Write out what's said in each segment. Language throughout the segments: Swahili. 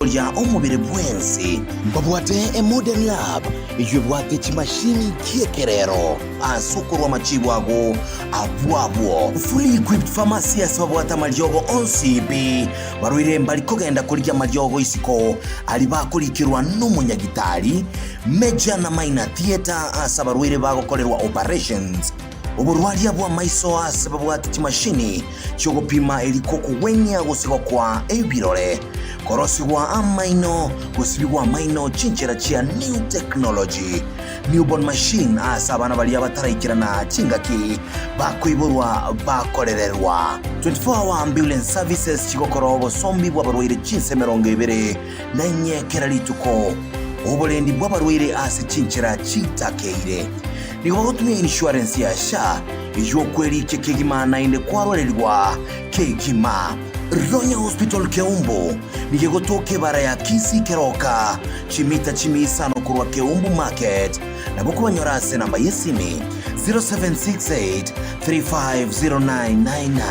kuria omubiri bwensi babwate modern lab ijwe bwate chimashini kiekerero asukurwa machibwago abwabwo fully equipped pharmacy asabwata maryogo onsibi barwire mbali kogenda kurya maryogo isiko ali bakurikirwa n'umunyagitari major na minor theater asabarwire bagokorerwa operations uburwaria bwa maiso asababwata chimashini cyo gupima elikoko wenya gusigo kwa ebirore korosigwa amaino gusibigwa amaino chinchera chia new technology newborn machine asabana bali abatarayikirana chingaki bakwiburwa bakorererwa 24-hour ambulance services chigokoro bosombi bw'abarwaire chinse 200 na nyekera lituko uburendi bw'abarwaire ase chinchera chitakeire nigotumia insurance ya sha ijo kweli kekigima na ine kwarorerwa kekima Ronya Hospital Keumbu nigegotoke bara ya kisi keroka chimita chimisano kurwa Keumbu Market na boku banyorase namba yesimi 0768 350999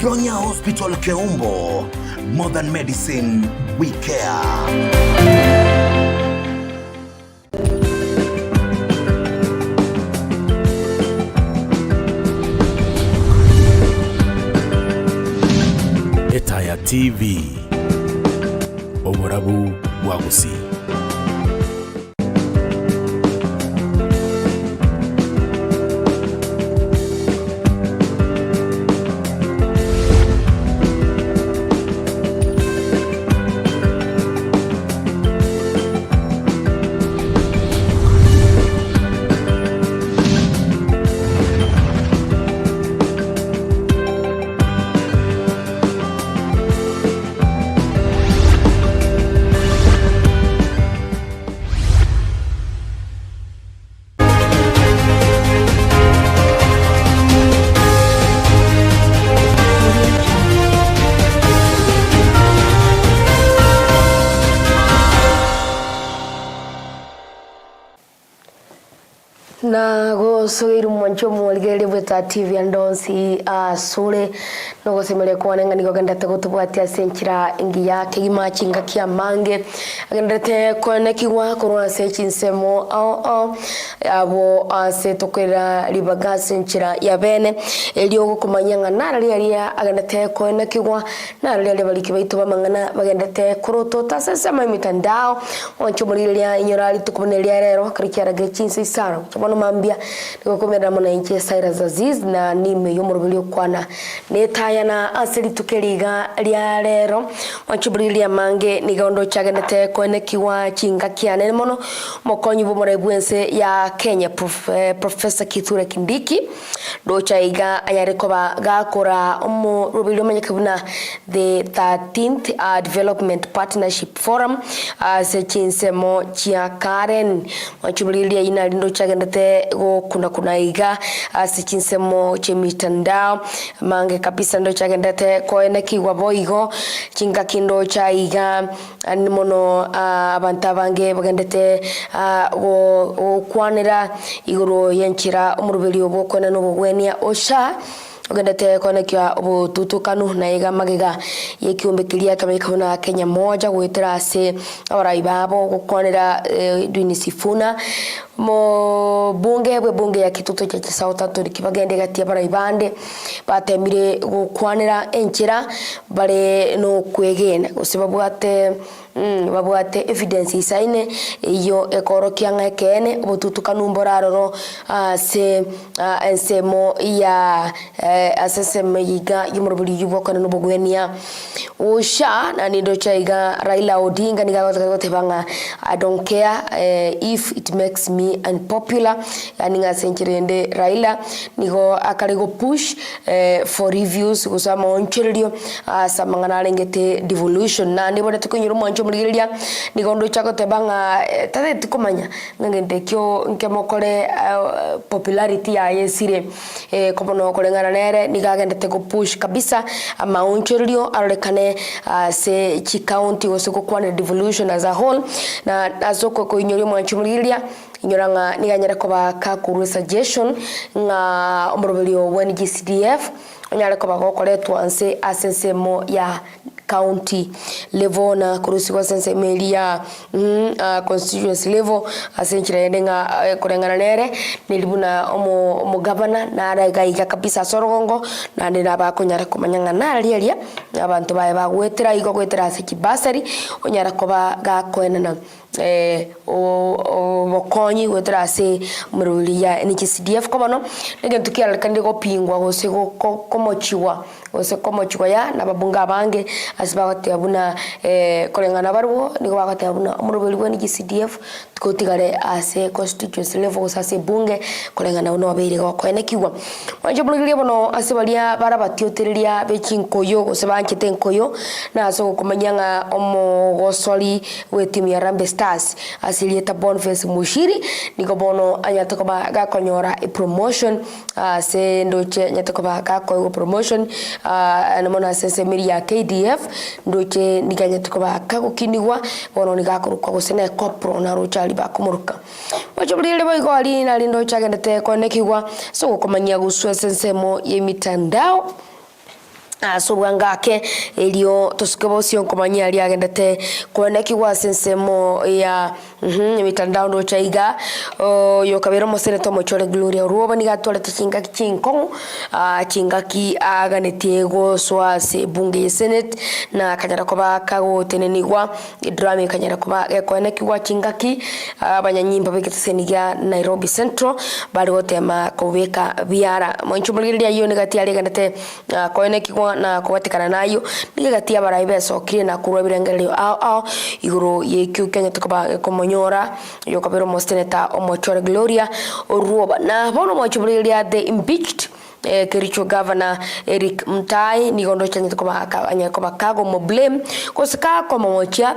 Ronya Hospital Keumbu, modern medicine we care. Etaya TV Oborabu Wagusi. Na go soiru mwancho mwalgere bweta TV andonsi sure no go semele Kwana ngani go gandate go tubwatia senchira ingi yake gima chinga kia mange agandate Kwana kiwa korona sechinsemo abo ase tokera libaga senchira ya bene elio go kumanyanga naralia agandate Kwana kiwa naralia baliki baitu bamangana bagandate kuroto tasasa mitandao mwancho mlilia inyorali tukubonelia rero karikiara gechinsi isaro mambia nikokomera mona inche Cyrus Azizi na nime yomurubili Kwana Etaya na asili tukeriga lia rero wanchubuli ya mange nigaondo chaganete Kwana kiwa chinga kiane mono mokonyi bumuraibuense ya Kenya Professor Kithure Kindiki docha iga ayarekoba gakora umurubili manyakabuna the 13th Development Partnership Forum sechinsemo chia Karen wanchubuli ya ina lindo chaganete go kuna iga asichinsemo chemitandao mange kabisa ndo chagendete Kwana kiwa boigo chinga kindo cha iga mono abantu bange bagendete go kwanira iguro yenchira umurubeli obo Kwana no bwenia osha ogendete Kwana kia obututukanu na iga magega yekiumbe kilia kama ikabona Kenya moja gwitira ase abarayibabo gukwanira Dwini Sifuna mo bunge ya kituto cha South Atlantic kibagende gati abarayibande batemire gukwanira enchira bare no kwegena usibabwate babwate evidence isaine iyo ekorokia ngakene obututukanu mboraroro se ensemo ya aseseme yiga yumurubuli yubo Kwana no bugwenia usha na nindo chaiga Raila Odinga nigagotetebanga I don't care if it makes me unpopular yani ngasenchirende Raila nigo akarigo push for reviews kusama oncherio samangana lengete devolution na ndibone tukunyiro mwancho muriria nigondo chako tebanga tade tikomanya ngende kyo nkemokore popularity ya yesire komono kolengana nere nigagendete go push kabisa ama oncherio arekane se chi county osoko Kwana devolution as a whole na azoko ko inyori mwancho muriria inyoranga niganyera ko bakakuru suggestion nga omurobelio wa GCDF nyare ko bagokoretwa anse asensemo ya county level na kurusiwa sense melia constituency level asenchira yenga kurengana nere nilibuna omo governor na aragaiga kabisa sorogongo na ndina bakunyara kumanyanga nalialia abantu bae bagwetera igo gwetera sekibasari onyara koba gakwenana bokonyi gwetera se muruli ya NCDF komano ngentu kialakande go pingwa gose go komochiwa gose komochiwa ya na babunga bange asibagate abuna korengana barwo nigo bagate abuna muruli wa NCDF tukotigare ase constituency level ase bunge korengana uno babiri go kwenekiwa manje bulgiria bono asibalia barabatiotereria bechinkoyo gose banchete nkoyo na so kumanyanga omo gosoli wetimi ya Rambe Stars asilieta Boniface Mushiri niko bono anyatokoba gakonyora promotion se ndoche nyatokoba gakoyo promotion namona sensemiri ya KDF ndoche niganyatokoba kagukinigwa bono nigakorukwa gusene kopro na ruchali bakumuruka bachobulire boigo ali na lindo chagendete konekigwa so kumanyia guswe sensemo yemitandao sobwangake elio tosikebo sio komanya ali agendete konekigwa sensemo ya mitandao ndo chaiga yo kabero moseneto mochore Gloria Ruoba nigatole tishinga kichinko chingaki aganetiego swase bunge senate na kanyara koba kago tenenigwa drama kanyara koba konekigwa chingaki abanyanyimba bekiteseniga Nairobi Central bali gotema kobeka biara monchumulira yo negati ali agendete konekigwa na kuwatikana nayo nigatia baraibe sokire na kurwa birengerero ao iguru yekyu Kenya tukoba komonyora yo kabero mosteneta omochore Gloria Ruoba na bono mochubulira the impeached Kericho governor Eric Mtai nigondo chanye tukoba kago mo blame kosika koma mocha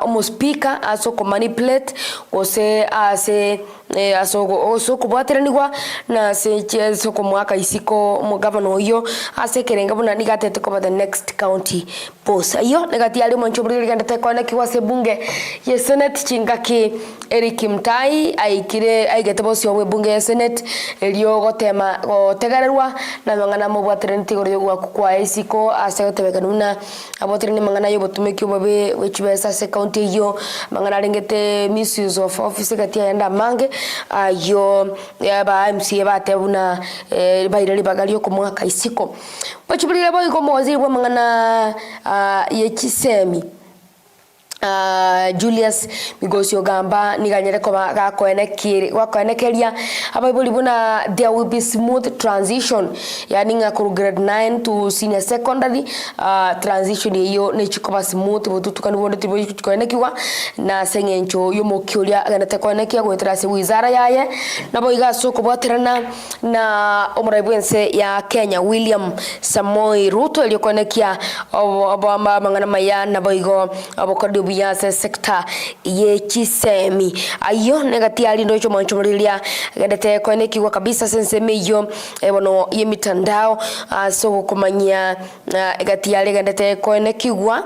omo speaker aso ko manipulate kose ase aso kubwateranigwa na se so ko mwaka isiko mo governor yo ase kerenga buna nigate tukoba the next county boss ayo negati ali monchobulira gandate kone kiwa se bunge ye senate chingaki Eric Mtai aigete boss yo bunge ye senate elio gotema gotegarerwa na mangana mo bwaterenti goryo gwa kwa isiko ase gotebeka nuna abotereni mangana yo botumeki obabe wechibesa se county yo mangana rengete misuse of office gati yanda mange yo ba MCA batebuna bairali bagalio ko mwaka isiko bachibulira boy ko moziri bwa mangana yechisemi Julius Migosio Gamba niganyere ko gakoenekeria ababuli buna there will be smooth transition yani ngakuru grade 9 to senior secondary transition iyo nechikoba smooth bututukani bonde tiboikoenekiwa na sengencho yo mokyolia ganate koenekia gwetera se wizara yaye nabo igasoko bwaterana na omuraibense ya Kenya William Samoei Ruto ile koenekia obama mangana maya nabo igo abokodi biyase sector ye chisemi ayo negati ali ndo cho manchomurilia gendete konekigwa kabisa senseme yo bono ye mitandao so kumanya egati ali gendete konekigwa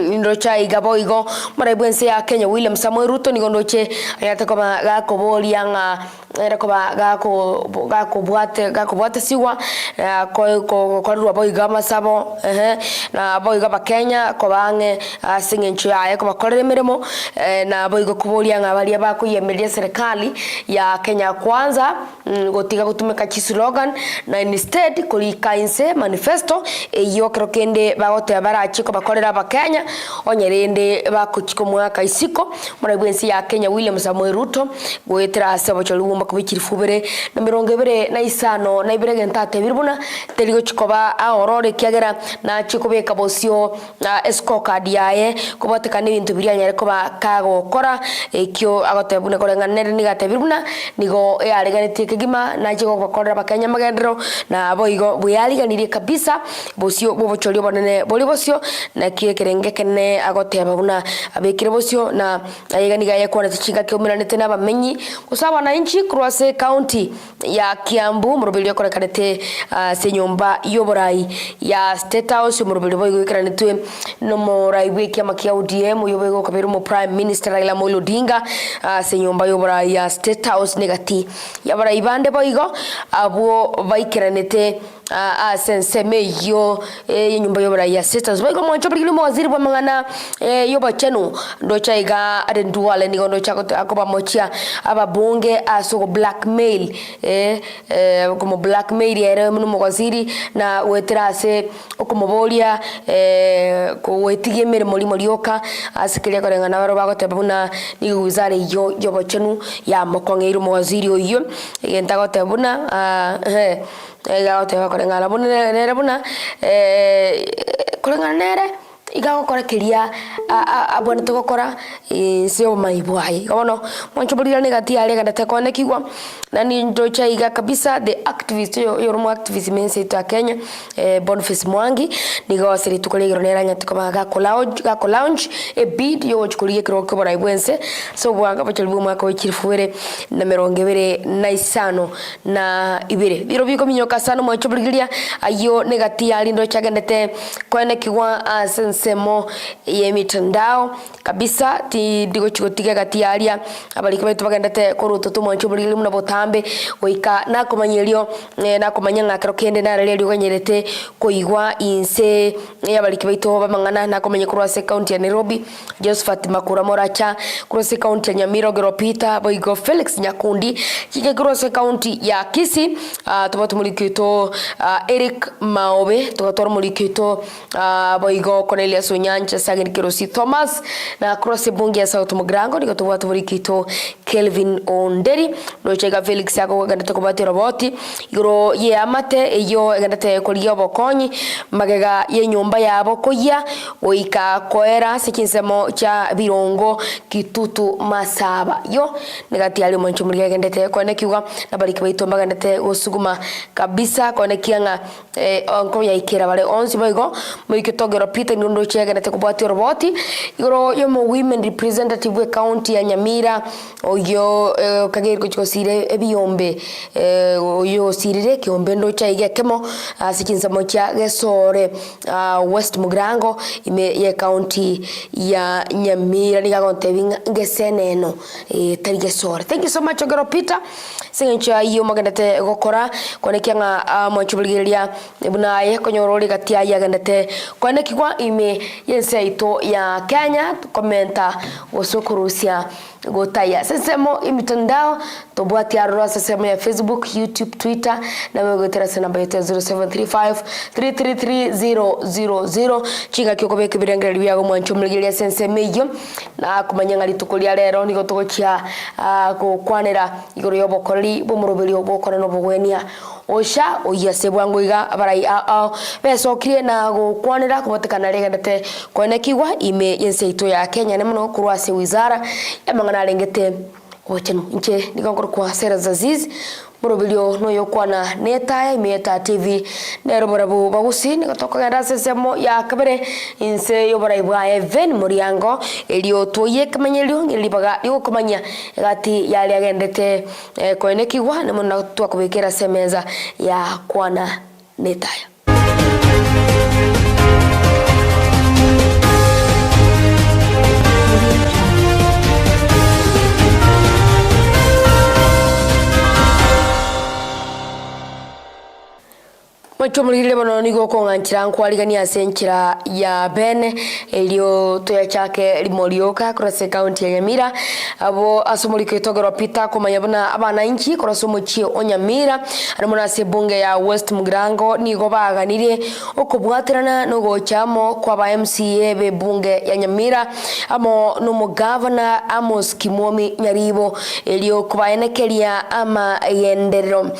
ndo cha igabo igo maraibense ya Kenya William Samoei Ruto nigondoche ayate koma gakobolia nga era koba gakobwate siwa ko ruwa boy gama sabo na boy gaba Kenya kobange singencho yae koba korere mirimo na boy gokubolia nga bali abakuyemeria serikali ya Kenya kwanza gotiga gutumika slogan na instead kulikainse manifesto iyo krokende bagote barachiko bakorera ba Kenya onyerende bakuchiko mwaka isiko murabwensi ya Kenya William Samoei Ruto goetera sabo cholumba kubikirifubere na 25 na ibirege ntate biribuna terigo chikoba aorore kiagera na chikobeka bosio esco card yae kubatekana ibintu biryanyare koba kago kora ekyo agotebune korenganere nigate biribuna nigo yareganite kigima na chiko bakorera bakanya magendero na boigo buyaliganirie kabisa bosio bobochorio bonene bolibosio na kiekerengekene agoteba buna abekire bosio na ayeganiga yakora tichinga kyomiranete n'abamenyi kusaba na inchi Croise County ya Kiambu murubili korekanete senyomba yoborai ya State House murubili boigo ikaranetwe no morai wiki amakia ODM yoboigo kabiru mo Prime Minister Raila Amolo Odinga senyomba yoborai ya State House negati yaborai bande boigo abo baikiranete sensemeyo nyumba yobra ya sisters baigo mwancho bigili mwaziri bwa mangana yoba chenu ndo chaiga adenduale ni ndo chako akoba mochia ababunge asoko blackmail como blackmail yere muno mwaziri na weterase okomobolia ko wetige mere moli yoka asikilia korengana baro bagotebuna ni wizara yoba chenu ya mokongeiru mwaziri oyo yentago tebuna ega otewa korengana buna nere buna korengana nere igago kora kiria abone to gukora sio maibwai gono mwancho buri negati ale ganda te kone kigwa na ni ndocha iga kabisa the activist yo activist mense to Kenya Boniface Mwangi nigo siri tukolegero nera nyati koma ga lounge e bid yo chikulie kiro ko bara ibwense so bwanga bachalibu mwaka wechirifuere na meronge bere naisano na ibere biro biko minyoka sano mwancho buri ayo negati ali ndocha ganda te kone kigwa semo ye mitandao kabisa ti digo chikotiga gatiaria abaliki baitu bagandate koruto tumwancho buri muna botambe oika na komanyelio na komanyanga kero kende na relio ganyerete koigwa inse abaliki baitu bamangana na komanye kurwase county ya Nairobi Josephat Makura Moracha kurwase county ya Nyamira Geropita boigo Felix Nyakundi kike kurwase county ya Kisii tubato mulikito Eric Maobe tubato mulikito boigo Cornelia Sonyancha Sagin Kirosi Thomas na cross bunge ya South Mugrango niko tuwatu burikito Kelvin Onderi no chega Felix yako ganda kubati roboti yoro ye amate iyo ganda kolia bokonyi magega ye nyumba yabo koya oika koera sikinsemo cha birongo kitutu masaba yo negati ali mwancho muri ganda kone kiwa na bariki baito maganda osuguma kabisa kone kianga onko ya ikira bale onsi boigo moikito Geropita ndo chega na kubati roboti yoro yomo women representative we county ya Nyamira oyo kagero chikosire ebiombe oyo sirire kiombe ndo chaiga kemo sikinza mocha gesore West Mugrango ime ye county ya Nyamira nigagontebinga ngeseneno tarigesore. Thank you so much Geropita singencha iyo magandate gokora konekianga mwanchubuliria bunaye konyorori gatia gandate konekigwa ime yense ito ya Kenya komenta wosokurusia gotaya sesemo imitandao tobwati arura sesemo ya Facebook, YouTube, Twitter na mwegotera namba yetu 0735333000 chinga kyokobe kibirengera biyago mwancho mligelia sense meyo na kumanyanga litukulia rero niko tokokia kukwanira igoro yobokoli bomurobeli obokora no bogwenia osha oyase bwangu iga abarai besokire na gukwanira kubatekana regandate konekigwa ime yense ito ya Kenya nemuno kurwase wizara yamangana rengete ochenu nche nikongoro kwa Cyrus Azizi Morobilio no yokwana Etaya Etaya TV nero borabu bagusi nikotoka ganda sesemo ya kabere inse yobora ibwa even muriango elio toye kamanyelio ngelibaga yokomanya gati yali agendete koenekigwa nemona twakubekera semeza ya Kwana Etaya. Machomulile bono nigo konganchira nkwalingania senchira ya bene elio toya chake limolioka kurase county ya Nyamira abo asomulike togero pita komanyabona abana inchi kurasomuchie Onyamira arimona se bunge ya West Mugrango nigo baganire okubwatirana no gochamo kwa ba MCA be bunge ya Nyamira amo no mugavana Amos Kimomi Nyaribo elio kubaenekeria ama yenderero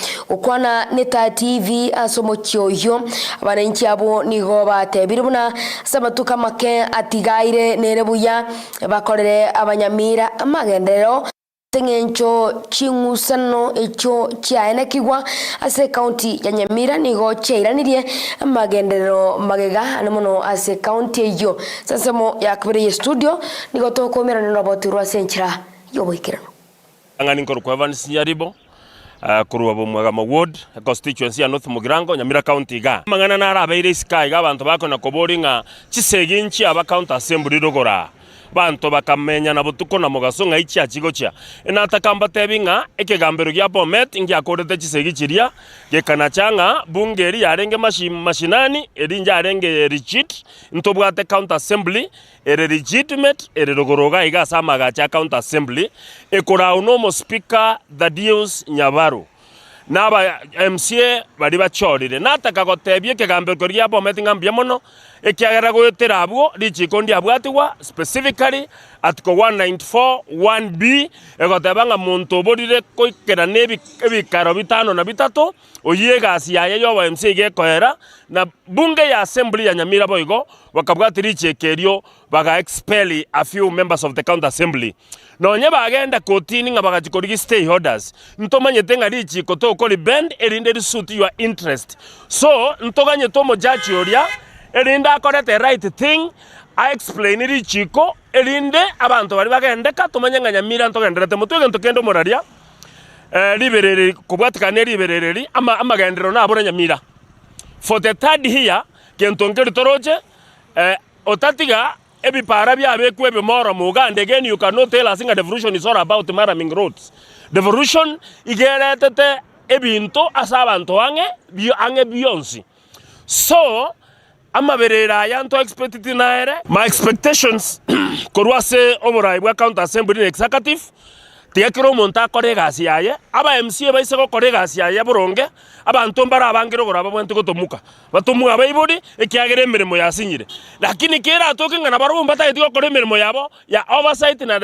Kwana Etaya TV asomuchie yo abananchi abo nigo batebiribuna sabatuka make atigaire nerebuya bakorere Abanyamira amagendero tengencho chingusano echo chiaenekigwa ase county ya Nyamira nigo cheiranirie amagendero magega anemono ase county yo sasemo yakbere studio nigo tokomera no botirwa senchira yoboikirano angani nkorukwa Evans Nyaribo kuruwa bomwaga ward constituency ya North Mugrango Nyamira county ga mangana na arabeire sky ga abantu bako na koboringa chiseginchi aba county assembly rogora banto bakamenya na butuko na mugaso nga ichi achigocha inatakamba tebinga ekegambero gya Bomet ngyakorete chisegi chiria gekana changa bungeri yarenge mashinani erinja arenge rigid ntobwate counter assembly ere legitimate ere rogoroga iga samaga cha counter assembly ekora uno speaker Thaddeus Nyabaru naba MCA bari bachorire nataka gotebie kegambero gya Bomet ngambia mono ekiagera gwetera abwo richikondi abwatiwa specifically article 194 1B egotebanga muntu oborire koikera nebikaro bitano na bitatu oyegasi yaye yo MCA gekoera na bunge ya assembly ya Nyamira boigo bakabwati richekerio baga expel a few members of the county assembly nonye bagenda kotini nga bagachikorigi stakeholders ntomanyete nga richiko to koli bend erinde risuit your interest so ntoganye tomo judge oria erinda akorete right thing I explain iri chiko erinde abantu bari bagendeka tumanyanga Nyamira ntogenderete mutwe ntokendo moraria liberere kubwatikane liberereri amagendero na abura Nyamira for the third here kentonkeri toroje otatiga ebipara byabekwe ebimoro mu Uganda again you cannot tell us nga devolution is all about maraming roads devolution igeretete ebinto asabantu ange biyonsi so amaberera yanto expected naere my expectations korwase oborai bwa county assembly executive tiakiro monta koregasi yaye aba MCA baise ko koregasi yaye boronge abantu mbara abangiro goraba bwente gotomuka batumuga bayibodi ekiagere emirimo yasinyire lakini kera atokinga na baro mbata yitiko kore emirimo yabo ya oversight na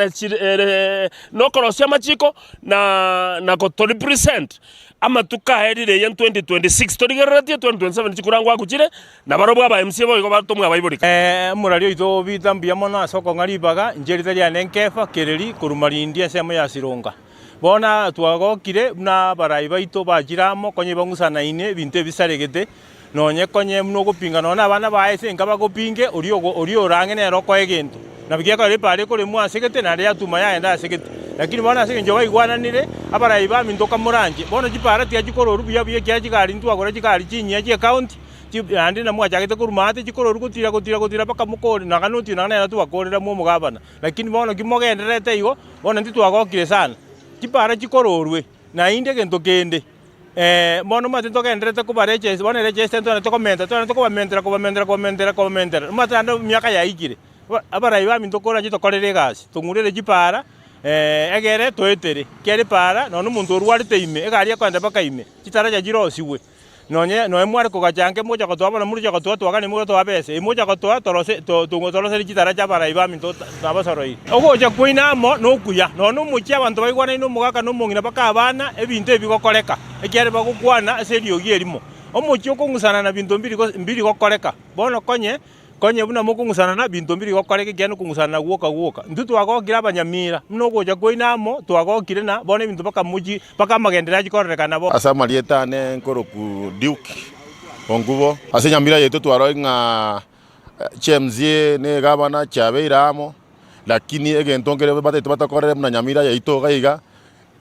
no korosya machiko na ko 30% ama tukaherire ya 2026 torigerati 2027 chikurangwa kuchire na baro bwa MCA boigo batumuga bayibodi murario ito bitambia mono asoko ngaribaga njeritaria nenkefa kereri kurumarindia sema ya Sironga bona twagokire na barai baito bajiramo konye bangusana ine binte bisaregete nonye konye mno gopinga nona abana baese ngaba gopinge orio range ne roko egento nabigia ko repare ko lemu asegete na ria tuma ya enda asegete lakini bona asege njoba igwananire abarai ba mindoka muranje bona jipara tia jikoro rubiya biye kya jikari ntu agora jikari chinya ji account andi na mwajagete kurumate jikoro rukutira paka mukori na kanuti na na tu akorera mu mugabana lakini bona kimogenderete igo bona nditu agokire sana jipara jikororwe na inde gento kende mono mate tokenderete kubareche bona reche ntona tokomentera mate ando miaka ya igire abarai ba mintokora jitokorere gasi tungurere jipara egere toetere kere para no muntu orwarite ime egari akwenda paka ime chitaraja jirosiwe nonye no emware kugachange moja kotwa na murija kotwa twagane mugo twa bese moja kotwa torose torose chitaraja bara iba minto nabasoroi ogoja kuinamo no kuya no muchi abantu baigwana ino mugaka no mungina paka abana ebintu ebigokoreka ekiare bagukwana serio gierimo omuchi okungusana na bintu mbiri gokoreka bono konye buna mukungusana na bintu mbiri gokoreka kiano kungusana na guoka ndutu agokira abanyamira mno goja kuinamo twagokire na bono bintu paka muji paka magendera jikoreka nabo asa marieta ne nkoroku duke ongubo ase Nyamira yetu twaro nga chemzie ne gabana chabeiramo lakini egentongere batakorere muna Nyamira yeito gaiga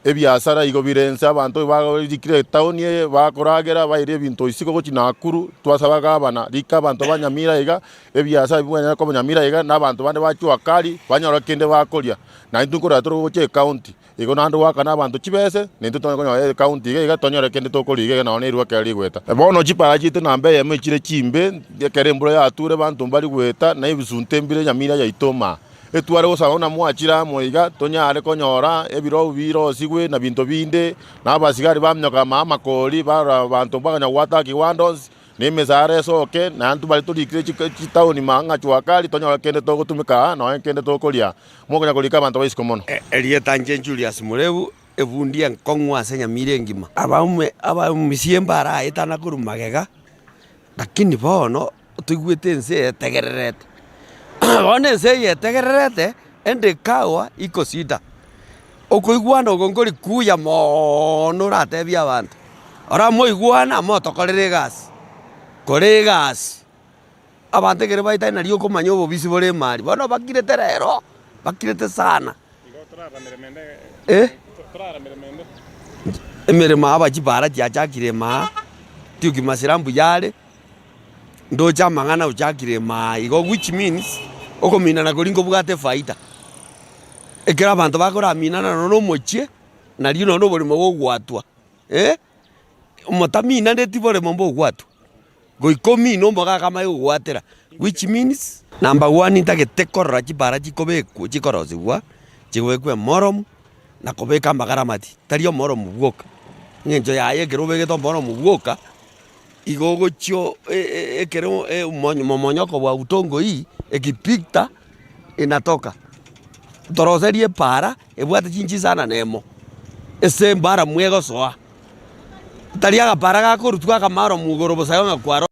ebiasara igobirensa abantu bagikire town ye bakoragera baire bintu isiko gochina akuru twasabaga abana rika abantu banyamira iga ebiasara bibwanya ko Nyamira iga nabantu bande bachwa kali banyora kende bakoria na indukora toro goche county igo nando waka nabantu chibese nintu tonyo county iga tonyora kende tokoliga na onirwa kali gweta bono chipara chite nambe yeme chire chimbe kerembro ya ature bantu bali gweta na ibisunte Nyamira ya itoma etware gusabona mwachira moiga tonyare konyora ebiro biro sigwe na binto binde nabasigari bamnyoka mama koli bara bantu baganya wata kiwandos nimezare soke na antu bali tudikire chitaoni manga chwakali tonyora kende toko tumika no kende toko lia mogonya kolika bantu baisikomono Elieta Julius Murebu ebundia nkongwa Nyamira ngima abamisiembara etana kurumagega lakini bono tugwete nse tegererete one seye tegererete ende kawa iko sida okuigwana ogongori kuya mono ratebia abantu ora moigwana motokorere gas abantu kere baita na rio komanya obobisi bore mari bono bakirete rero bakirete sana emirema abajibara tiachakire ma tiukimasira mbuyare ndo chamangana uchakire ma igo which means Okominana kuringo bugate faida. Ekera abantu bakora minana no mochie na rino no bori mo gwatwa. Motamina ndeti bori mo gwatwa. Goikomi no mboga kama yo gwatera, which means number 1 itagetekora chibara chikobeku chikorozigwa chigwekwe morom na kobeka magaramati tario morom bwoka ngenjo yaye gerobege to morom bwoka igogo chio ekero momonyoko wa utongo hii ekipikta inatoka toroserie para ebwate chinchi sana nemo ese mbara mwego soa tariaga para gakorutwa kamaro mugoro bosayo kwaro.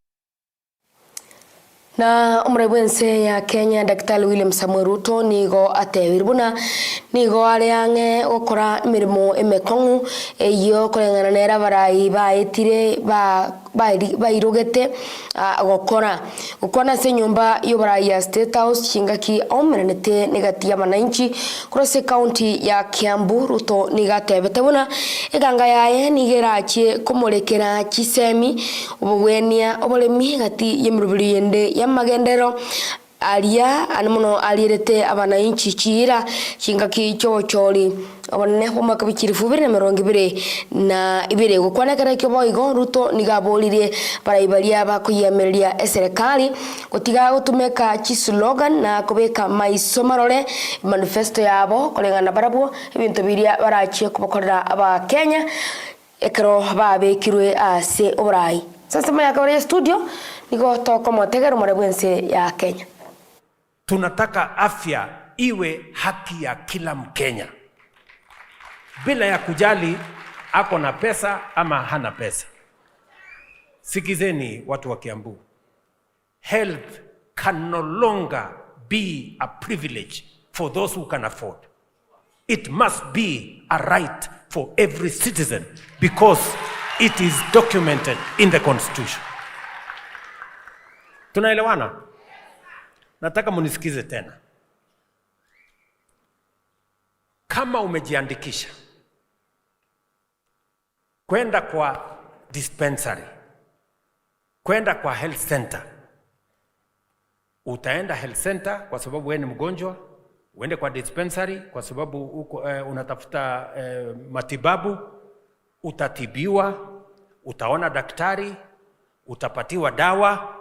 Na umrebwense ya Kenya Daktari William Samuel Ruto nigo atewiribuna nigo ariange okora mirimo emekongu eyo korengana nera barai baetire bairogete gukona se nyumba yo barai ya State House chingaki omerenete negati ya mananchi kurose county ya Kiambu. Ruto nigatebete buna eganga yaye nigerache komorekera chisemi ubugwenia obolemi gati yemirubiri yende magendero alia anamuno alirete abananchi chira chingaki chochori abone homa kabikirifu bire na ibire gukwana kare kyo boigo. Ruto nigabolire baraibalia bakuyemeria serikali gutiga gutumeka chi slogan na kubeka maisomarore manifesto yabo kolengana barabo ibintu biria barachie kubakorera aba Kenya ekero babekirwe ase orai. Sasa mayakore studio niko toko motegero mwarebwense ya Kenya. Tunataka afya iwe haki ya kila Mkenya bila ya kujali ako na pesa ama hana pesa. Sikizeni watu wa Kiambu. Health can no longer be a privilege for those who can afford. It must be a right for every citizen because it is documented in the Constitution. Tunaelewana? Nataka munisikize tena. Kama umejiandikisha kwenda kwa dispensary, kwenda kwa health center, utaenda health center kwa sababu wewe ni mgonjwa, uende kwa dispensary kwa sababu unatafuta matibabu, utatibiwa, utaona daktari, utapatiwa dawa,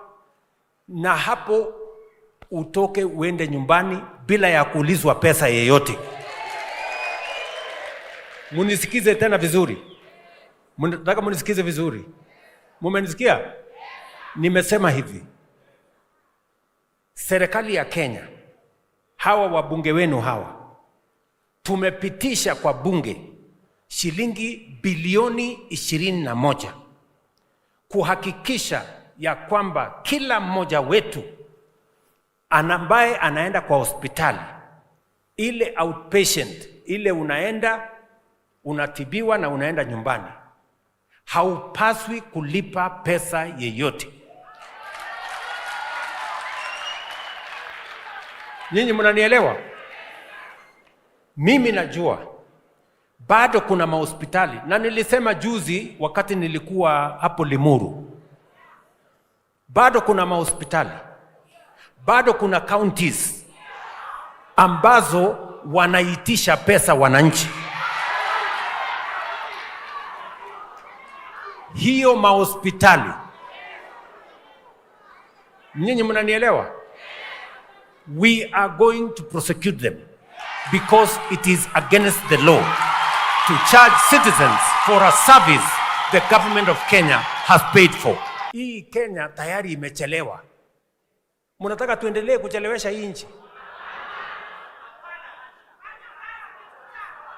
na hapo utoke uende nyumbani bila ya kuulizwa pesa yeyote. Munisikize tena vizuri. Nataka munisikize vizuri. Mumenisikia? Nimesema hivi. Serikali ya Kenya, hawa wabunge wenu hawa, tumepitisha kwa bunge shilingi bilioni 21 kuhakikisha ya kwamba kila mmoja wetu ambaye anaenda kwa hospitali, ile outpatient, ile unaenda unatibiwa na unaenda nyumbani, haupaswi kulipa pesa yeyote. Nyinyi mnanielewa? Mimi najua bado kuna mahospitali, na nilisema juzi wakati nilikuwa hapo Limuru, bado kuna mahospitali, bado kuna counties ambazo wanaitisha pesa wananchi. Hiyo mahospitali, nyinyi mnanielewa? We are going to prosecute them because it is against the law to charge citizens for a service the government of Kenya has paid for. Hii Kenya tayari imechelewa. Mnataka tuendelee kuchelewesha hii nchi?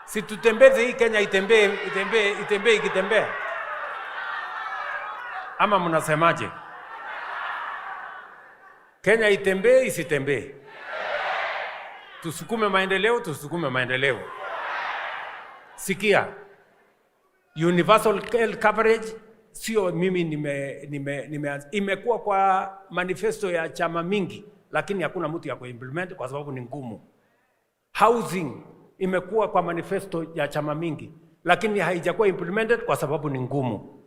Si tutembeze hii Kenya itembee. Ama mnasemaje? Kenya itembee isitembee? Tusukume maendeleo. Sikia. Universal health coverage sio mimi imekuwa kwa manifesto ya chama mingi, lakini hakuna mtu ya kuimplement kwa sababu ni ngumu. Housing imekuwa kwa manifesto ya chama mingi, lakini haijakuwa implemented kwa sababu ni ngumu.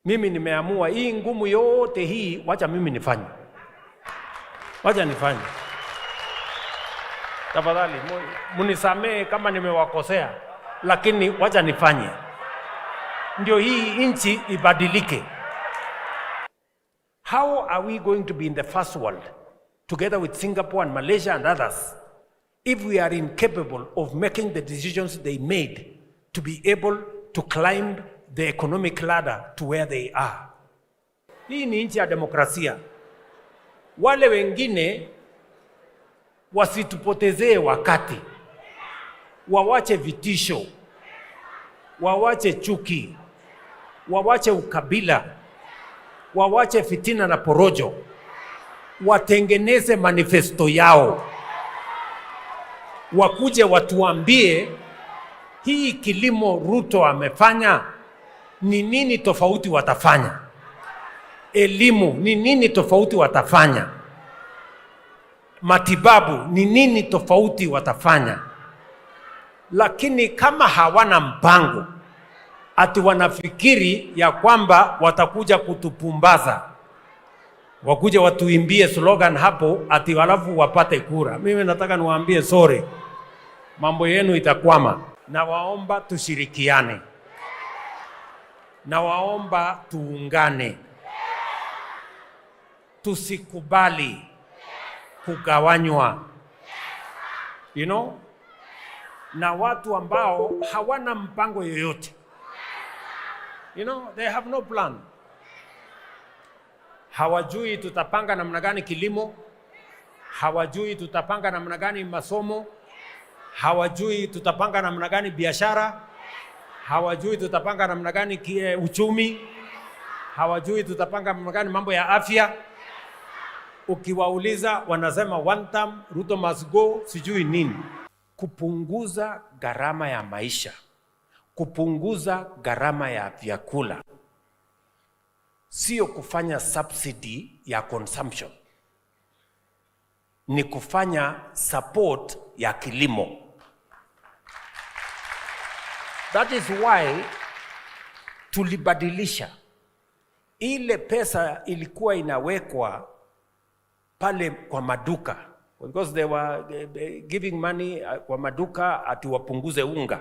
Mimi nimeamua hii ngumu yote hii wacha mimi nifanye. Wacha nifanye. Tafadhali munisamee kama nimewakosea, lakini wacha nifanye. Ndio hii nchi ibadilike. How are we going to be in the first world together with Singapore and Malaysia and others if we are incapable of making the decisions they made to be able to climb the economic ladder to where they are? Hii ni nchi ya demokrasia. Wale wengine wasitupotezee wakati, wawache vitisho, wawache chuki, wawache ukabila, wawache fitina na porojo, watengeneze manifesto yao, wakuje watuambie hii kilimo Ruto amefanya ni nini tofauti watafanya, elimu ni nini tofauti watafanya, matibabu ni nini tofauti watafanya. Lakini kama hawana mpango, ati wanafikiri ya kwamba watakuja kutupumbaza, wakuja watuimbie slogan hapo ati walafu wapate kura, mimi nataka niwaambie sorry, mambo yenu itakwama. Na waomba tushirikiane, na waomba tuungane, tusikubali kugawanywa, na watu ambao hawana mpango yoyote. They have no plan. Hawajui tutapanga namna gani kilimo, hawajui tutapanga namna gani masomo, hawajui tutapanga namna gani biashara, hawajui tutapanga namna gani uchumi, hawajui tutapanga namna gani mambo ya afya. Ukiwauliza wanasema one term, Ruto must go, sijui nini. Kupunguza gharama ya maisha, kupunguza gharama ya vyakula, sio kufanya subsidy ya consumption, ni kufanya support ya kilimo. That is why tulibadilisha ile pesa ilikuwa inawekwa pale kwa maduka, because they were giving money kwa maduka ati wapunguze unga.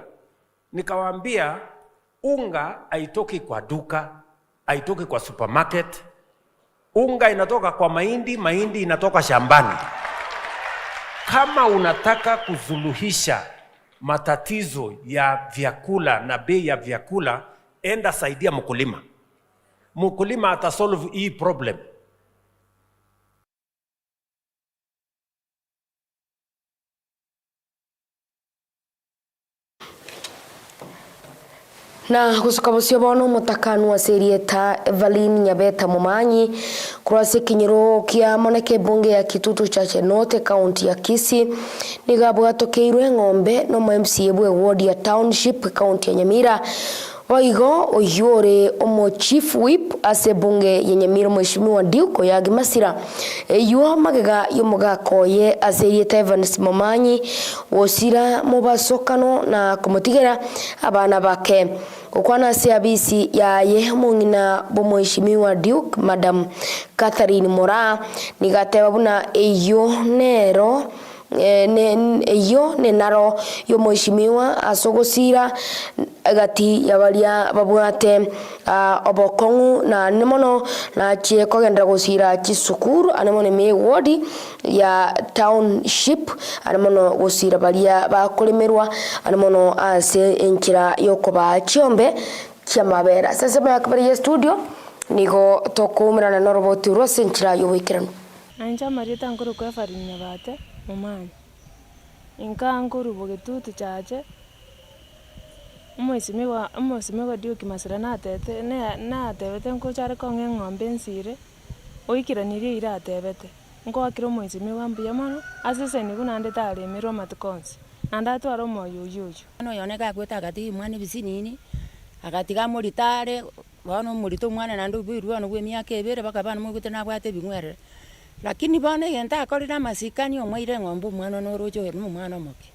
Nikawaambia unga haitoki kwa duka, haitoki kwa supermarket. Unga inatoka kwa mahindi, mahindi inatoka shambani. Kama unataka kusuluhisha matatizo ya vyakula na bei ya vyakula, enda saidia mkulima. Mkulima atasolve hii problem. Na gusuka musio bono mutakanu wa serieta Evelyn Nyabeta Mumanyi kurase kinyiro kia moneke bunge ya Kitutu Chache North county ya Kisii nigabwatokeirwe ng'ombe no MCA bwe ward ya township county ya Nyamira oigo oyore omo chief whip ase bunge ya Nyamira mheshimiwa Ndiuko Yagi Masira yuo magega yomugakoye ase serieta Evans Mumanyi wosira mubasokano na kumutigera abana bake Kwana Cyrus yaye mungina bomweshimiwa Duke Madam Catherine Mora nigateba buna eyo nero eyo nenaro yo mweshimiwa asogosira gati yabalia babwate obokongu na nemono na chie kogenda gosira chisukuru anemono me ward ya township anemono gosira balia bakolemerwa anemono ase enkira yokoba chiombe kia mabera sasa bakabari studio nigo tokumirana na robot rose enkira yobikirano anja marita nguru kwa farinya bate Mumanyi inka nguru Kitutu Chache umwesimiwa Duke Masira natebete nkochare konge ng'ombe nsire oikiranirie ira atebete nkowakire umwesimiwa mbuya mono asese nigu nande taremerwa matukonsi nanda atwara omoyoyoyo ano yoneka akweta agati mwana bisinini agatiga muritare bono murito mwana nande ubirwa no gwe miaka ebere bakabana mugute nabwate bingwere lakini bone yenta akorira masikani omwaire ng'ombe mwana no rojo he mwana moke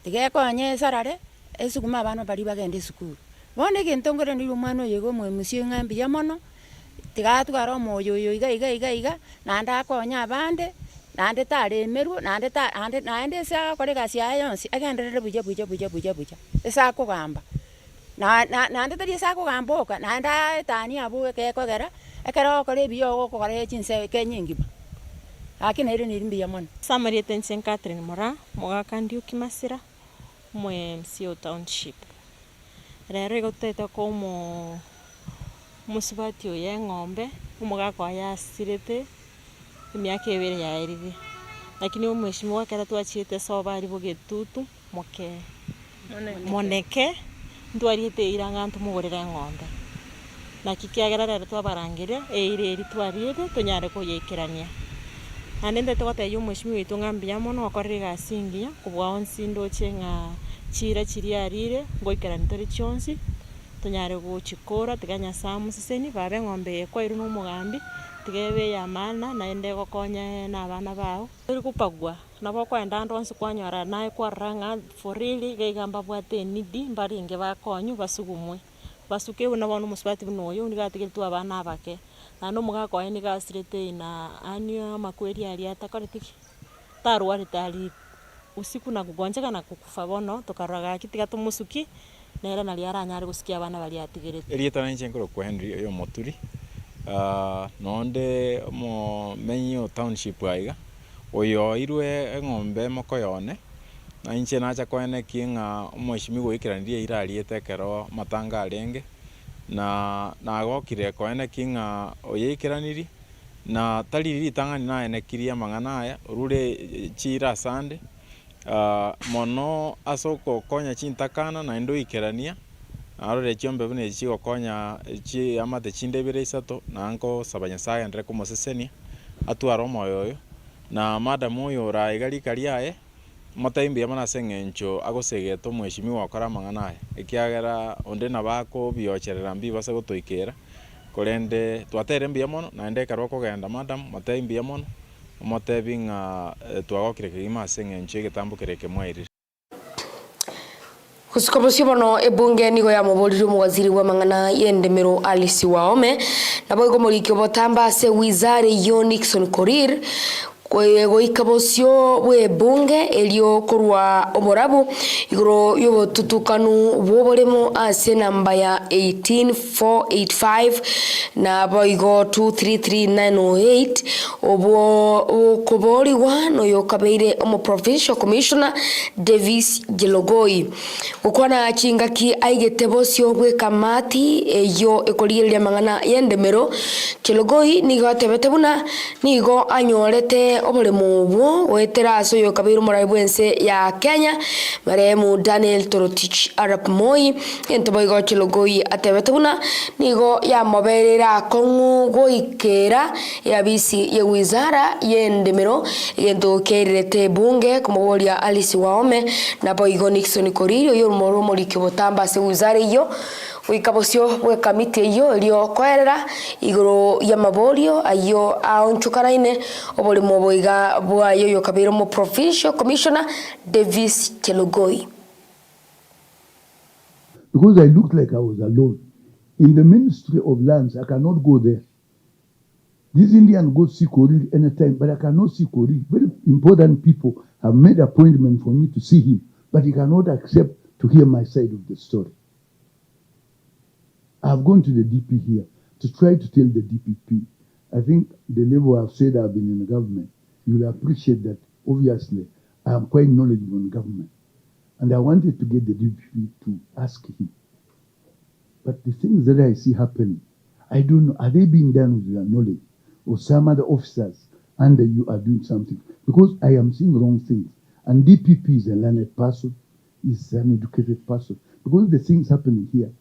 tigeko anye sarare esukuma abana bari bagende sukuru bone gentongore ni mwana yego mwe musio ngambi ya mono tiga twaro moyo iga nanda konya abande nande tare meru nande ta ande nande sa kore gasia yonsi agendere buja esa ko gamba nande tari esa ko gamboka nanda tani abu ke ko gera ekero kore biyo ko kore chinse kenyingi akina ire ni mbiya mon Samari Tension Catherine Mora moga kandiu kimasira mo MCO township rero gotete ko mo musibati oye ng'ombe umuga kwa yasirete imyaka ebere yaerire lakini umweshimiwa kera twachite sobari bogetutu moneke ndwarite iranga ntu mugorera ng'ombe na kikiagera rero twabarangire eire eri twarire tonyare kuyekerania anende twateyo umweshimiwa witu ngambia mono akorire gasingia kubwa onsindo chenga chira chiriarire ngoikerani tori chionsi tonyare guchikora tiganya samu siseni babe ng'ombe kwa iru n'umugambi tigebe ya mana naende gokonya n'abana bao turi kupagwa nabo kwenda ndonsi kwanyora nae kwaranga for really geigamba bwate nidi mbaringe bakonyu basugumwe basuke nabo n'umusibati bunoyo ndigatigire tu abana abake nano mugako ni gasirete na anyo makweri ali atakoretiki tarwari tali usiku na kugonjeka na kukufa bono tukaraga kitiga tumusuki nera nali aranyari gusikia abana bali atigirete erieta na nchenkoro kwa Henry yo moturi nonde mo menyo township aiga oyo irwe ng'ombe mokoyone na inche nacha kwene kinga umweshimi goikiranire irariete kero matanga arenge na gokire kwene kinga oyekiraniri na taliri tangani na enekiria mangana aya rure chira sande mono asoko konya chintakana na ndo ikerania arore chiombe bune chigo konya chi amate chindebere isato na anko sabanyasaya ndre kumosesenia atwaro moyoyo na madam oyo raigari kariae mataimbi amana sengencho agosegeto mweshimi wakora mangana ekiagera onde nabako biocherera mbi base gotoikera korende twatere mbi amono na ende karwa kogenda madam mataimbi amono motebinga twagokire kigima sengencho getambukireke mwairi Kusikobosi bono ebunge nigo ya mubuliri waziri wa mangana yendemero Alisi Waome nabo igomorikyo botamba se wizare yo Nixon Korir kwego ikabosyo bwe bunge elio korwa omorabu igoro yobo tutukanu boboremo ase namba ya 18485 na boigo 233908 obo kobori wano yokabeire omo provincial commissioner Davis Gelogoi ukwana chingaki aigetebosyo bwe kamati eyo ekoligeria mangana yendemero Gelogoi nigo atebete buna nigo anyorete oboremo bwo wetera aso yo kabiru moraibwense ya Kenya maremu Daniel Torotich Arap Moi ento boigo Gelogoi atebete buna nigo ya moberera kongu goikera ya bisi ye wizara yendemero ento kerete bunge kumoboria Alisi Waome na boigo Nixon Koririo yo moro morikyo botamba se wizara yo wikabosyo bwe kamiti yo elio koerera igoro ya maborio ayo aonchukaraine oborimo boiga bwayo yo kabiro mo provincial commissioner Davis Gelogoi. Because I looked like I was alone in the Ministry of Lands. I cannot go there. This Indian go see Korir anytime, but I cannot see Korir. Very important people have made appointment for me to see him, but he cannot accept to hear my side of the story. I've gone to the DP here to try to tell the DPP. I think the level I've said I've been in the government, you'll appreciate that obviously I am quite knowledgeable in government. And I wanted to get the DPP to ask him. But the things that I see happening, I don't know, are they being done with their knowledge? Or some other officers under you are doing something? Because I am seeing wrong things. And DPP is a learned person, is an educated person. Because the things happening here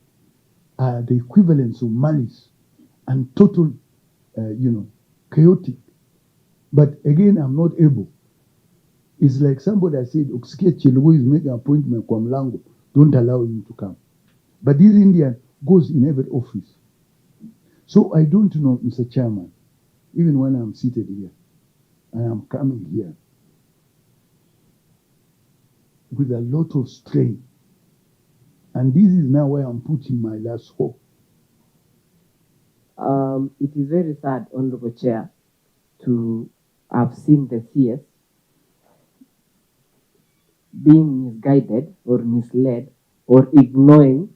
are the equivalence of malice and total, chaotic. But again, I'm not able. It's like somebody said, Oksikia Chelugo is making an appointment kwa mlango. Don't allow him to come. But this Indian goes in every office. So I don't know, Mr. Chairman, even when I'm seated here, and I'm coming here with a lot of strain. And this is now where I'm putting my last hope. It is very sad, Honorable Chair, to have seen the CS being misguided or misled or ignoring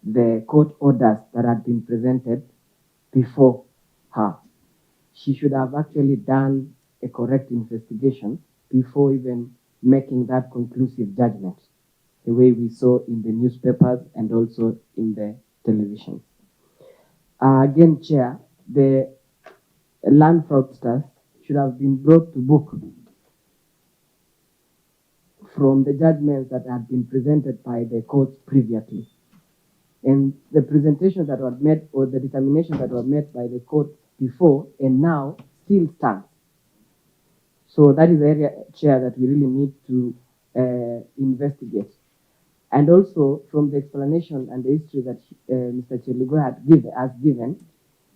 the court orders that had been presented before her. She should have actually done a correct investigation before even making that conclusive judgment, the way we saw in the newspapers and also in the television. Again, Chair, the land fraudsters should have been brought to book from the judgments that had been presented by the courts previously. And the presentation that was made or the determination that was made by the court before and now still stands. So that is the area, Chair, that we really need to investigate. And also from the explanation and the history that Mr. Chelugo has given,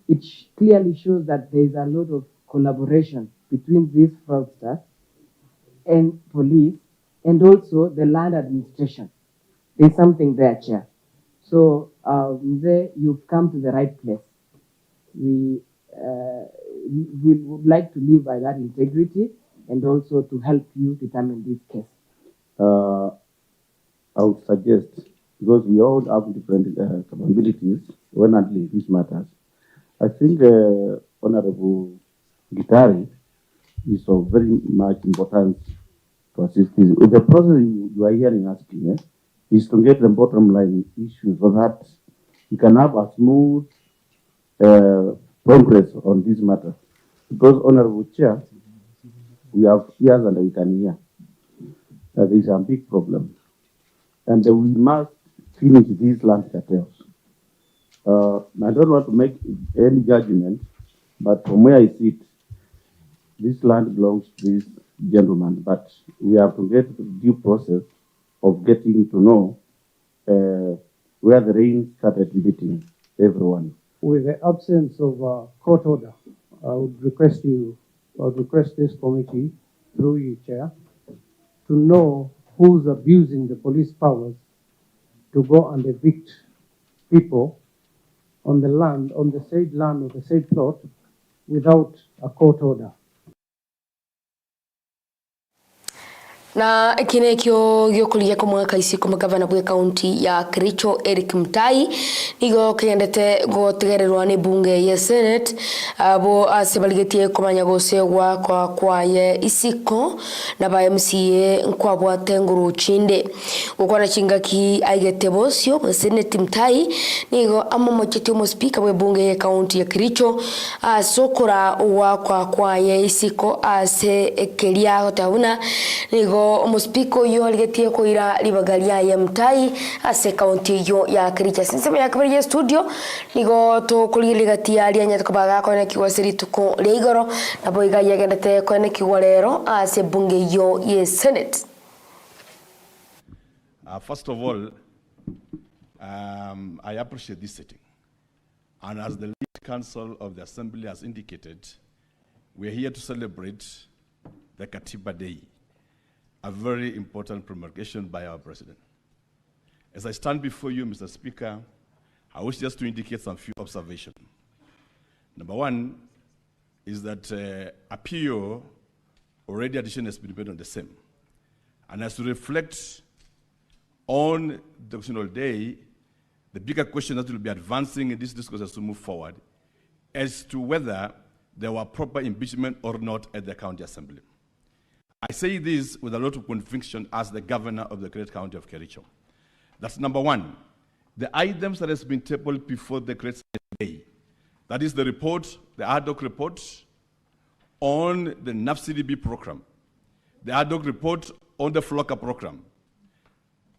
it clearly shows that there is a lot of collaboration between these fraudsters and police and also the land administration. There's something there, Chair. So there you've come to the right place. We would like to live by that integrity and also to help you determine this case. I would suggest, because we all have different capabilities when handling these matters, I think Honorable Gitari is of very much importance to assist this. The process you are hearing asking is to get the bottom line issues so that we can have a smooth progress on this matter. Because, Honorable Chair, we have ears and we can hear. There is a big problem. And we must finish these land cartels. I don't want to make any judgment, but from where I sit, this land belongs to this gentleman, but we have to get the due process of getting to know where the rain started beating everyone. With the absence of a court order, I would request this committee, through you, Chair, to know who's abusing the police powers to go and evict people on the land, on the said land or the said plot, without a court order. Na kinekyo gyokulia kwa mwaka isiko magavana bwe county ya Kericho Eric Mutai nigo kigendete gotegererwa ni bunge ya Senate abo asebaligetie kumanya gosegwa kwa ye isiko na ba MCA nkwa bwate nguru chinde gukora chingaki aigete bosyo bwe Senate Mutai nigo amomochete mo speaker bwe bunge ya county ya Kericho asokora wa kwa ye isiko ase ekelia gotawuna nigo Muspiko yo aligetie koira libagalia ya Mutai ase county yo ya Kericho sinsema ya kabiri studio nigo to kuligatia alianya tukabaga kone kiwasiri tuko leigoro na boiga yagendete kone kiwalero ase bunge yo ye Senate. First of all, I appreciate this sitting, and as the lead council of the assembly has indicated, we are here to celebrate the Katiba Day, a very important promulgation by our president. As I stand before you, Mr. Speaker, I wish just to indicate some few observations. Number one is that a PO already addition has been made on the same. And as to reflect on the National Day, the bigger question that will be advancing in this discourse as to move forward as to whether there were proper impeachment or not at the county assembly. I say this with a lot of conviction as the governor of the great county of Kericho. That's number one. The items that has been tabled before the great day, that is the report, the ad hoc report on the NAFCDB program, the ad hoc report on the FLOCA program,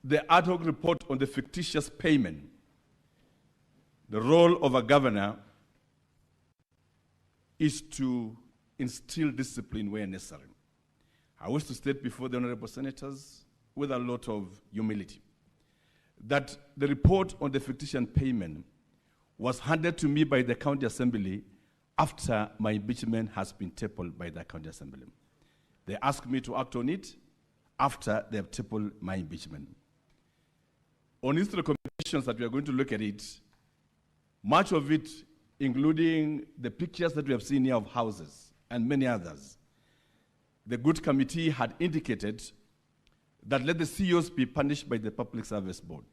the ad hoc report on the fictitious payment. The role of a governor is to instill discipline where necessary. I wish to state before the honorable senators with a lot of humility that the report on the fictitious payment was handed to me by the county assembly after my impeachment has been tabled by the county assembly. They asked me to act on it after they have tabled my impeachment. On its recommendations that we are going to look at it, much of it including the pictures that we have seen here of houses and many others, the good committee had indicated that let the CEOs be punished by the Public Service Board.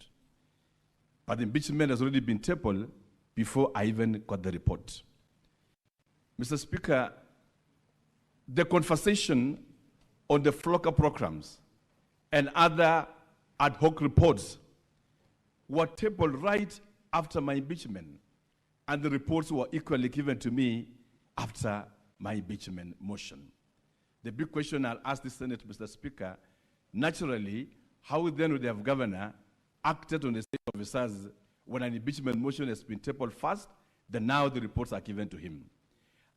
But the impeachment has already been tabled before I even got the report. Mr. Speaker, the conversation on the Flocker programs and other ad hoc reports were tabled right after my impeachment, and the reports were equally given to me after my impeachment motion. The big question I'll ask the Senate, Mr. Speaker, naturally, how then would the governor acted on the state officers when an impeachment motion has been tabled first, then now the reports are given to him?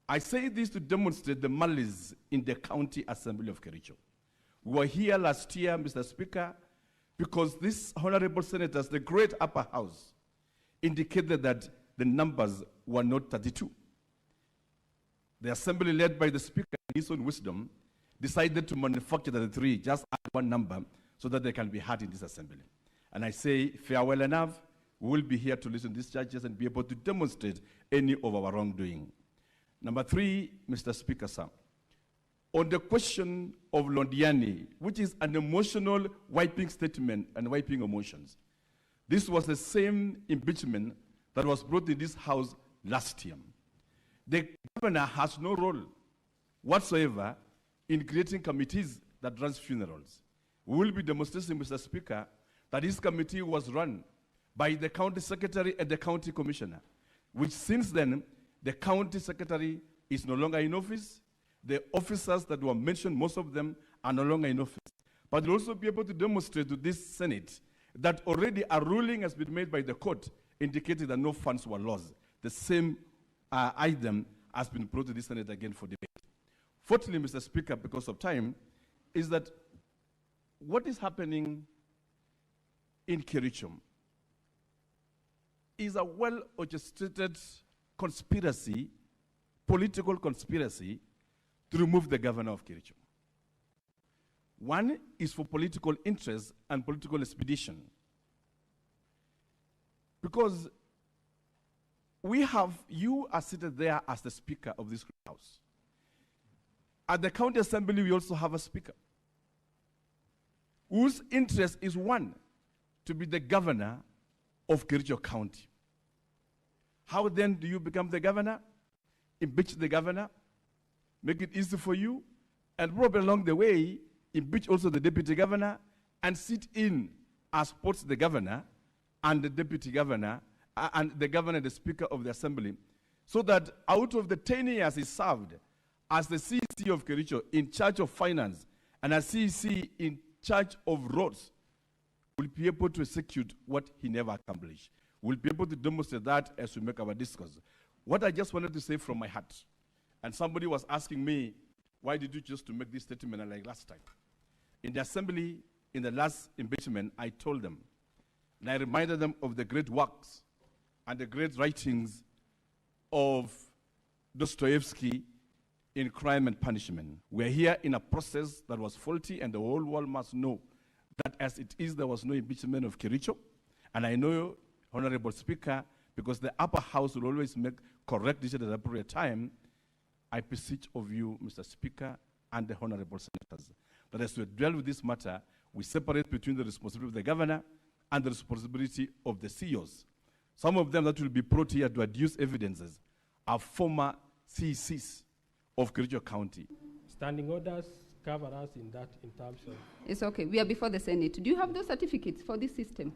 I say this to demonstrate the malice in the County Assembly of Kericho. We were here last year, Mr. Speaker, because these honorable senators, the great upper house, indicated that the numbers were not 32. The assembly led by the speaker, in his own wisdom, decided to manufacture the 3, just add one number, so that they can be heard in this assembly. And I say, farewell enough, we will be here to listen to these judges and be able to demonstrate any of our wrongdoing. Number 3, Mr. Speaker, sir, on the question of Londiani, which is an emotional wiping statement and wiping emotions, this was the same impeachment that was brought in this house last year. The governor has no role whatsoever in creating committees that run funerals. We will be demonstrating, Mr. Speaker, that this committee was run by the county secretary and the county commissioner, which since then, the county secretary is no longer in office. The officers that were mentioned, most of them are no longer in office. But we'll also be able to demonstrate to this Senate that already a ruling has been made by the court indicating that no funds were lost. The same item has been brought to this Senate again for debate. Fortunately, Mr. Speaker, because of time, is that what is happening in Kericho is a well-orchestrated conspiracy, political conspiracy, to remove the governor of Kericho. One is for political interest and political expedition. Because you are seated there as the speaker of this house. At the county assembly, we also have a speaker whose interest is one, to be the governor of Kericho County. How then do you become the governor? Impeach the governor, make it easy for you, and probably along the way, impeach also the deputy governor, and sit in as both the governor and the deputy governor, and the governor and the speaker of the assembly, so that out of the 10 years he served as the CEC of Kericho in charge of finance and as CEC in charge of roads, will be able to execute what he never accomplished. We'll be able to demonstrate that as we make our discourse. What I just wanted to say from my heart, and somebody was asking me, why did you choose to make this statement like last time? In the assembly, in the last impeachment, I told them, and I reminded them of the great works and the great writings of Dostoevsky in Crime and Punishment. We're here in a process that was faulty, and the whole world must know that as it is, there was no impeachment of Kericho. And I know, Honorable Speaker, because the upper house will always make correct decisions at the appropriate time, I beseech of you, Mr. Speaker, and the honorable senators, that as we deal with this matter, we separate between the responsibility of the governor and the responsibility of the CEOs. Some of them that will be brought here to adduce evidences are former CECs of Kericho County. Standing orders cover us in that in terms of... It's okay. We are before the Senate. Do you have those certificates for this system?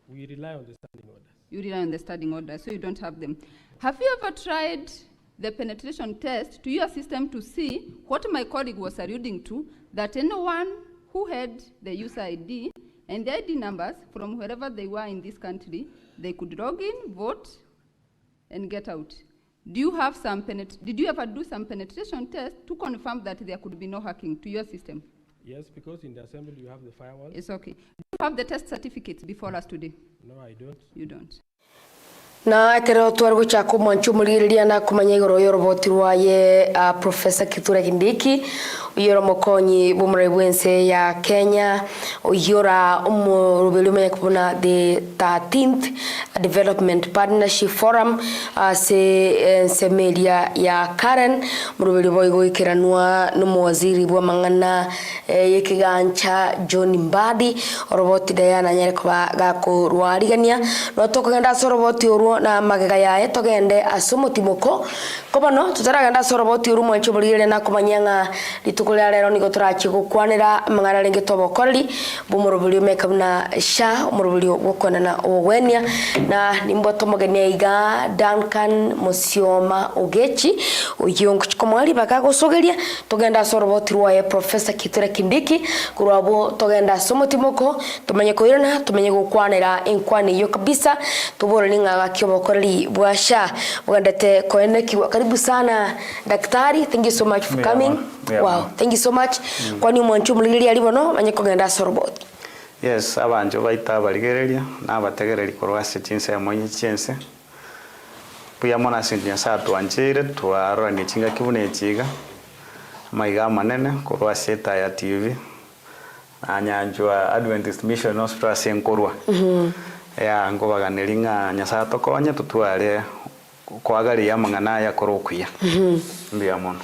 We rely on the standing orders. You rely on the standing orders, so you don't have them. Have you ever tried the penetration test to your system to see what my colleague was alluding to, that anyone who had the user ID and the ID numbers from wherever they were in this country, they could log in, vote, and get out? Do you have some did you ever do some penetration test to confirm that there could be no hacking to your system? Yes, because in the assembly you have the firewall. It's okay. Do you have the test certificates before us today? No, I don't. You don't. na ekero twari guchaka mwancho muririria na kumanya igoro yoroboti rwaye Professor Kithure Kindiki uyora mokonyi bumure bwense ya Kenya uyora umurubiri umenya kubona the 13th Development Partnership Forum semelia ya Karen murubiri boigo ikiranwa n'umuwaziri bwa mangana yekigancha John Mbadi oroboti Diana nyereko gako rwarigania no tokugenda soroboti urwo na magega yae togende asumutimoko kobano tutaragenda soroboti uru mwancho burire na kumanyanga litukulia rero niko turachi gukwanira mangara renge tobokoreri bumurubiri mekabuna sha umurubiri gukona na owenia na nimbo tomogene iga Duncan Musioma Ogechi uyongo chikomwali bakagosogeria togenda soroboti rwaye Professor Kithure Kindiki kurabo togenda asumutimoko tumenye koirana tumenye gukwanira enkwani yo kabisa tubore ninga kyobokoreri bwasha bwandete koeneki karibu sana daktari, thank you so much for coming. Wow, thank you so much. Kwani mwanchu muliriria libono manye kogenda soroboti. Yes, abanjo baita baligereria na bategereri korwase chinse ya mwenye chinse puya mona sindinya sa twanjire twaro ni chinga kibune chiga maiga manene korwase Etaya TV anyanjwa Adventist Mission Hospital senkorwa ya ngobaganiringa nyasa tokonya tutware kwagari ya mangana ya korokwiya mbia mono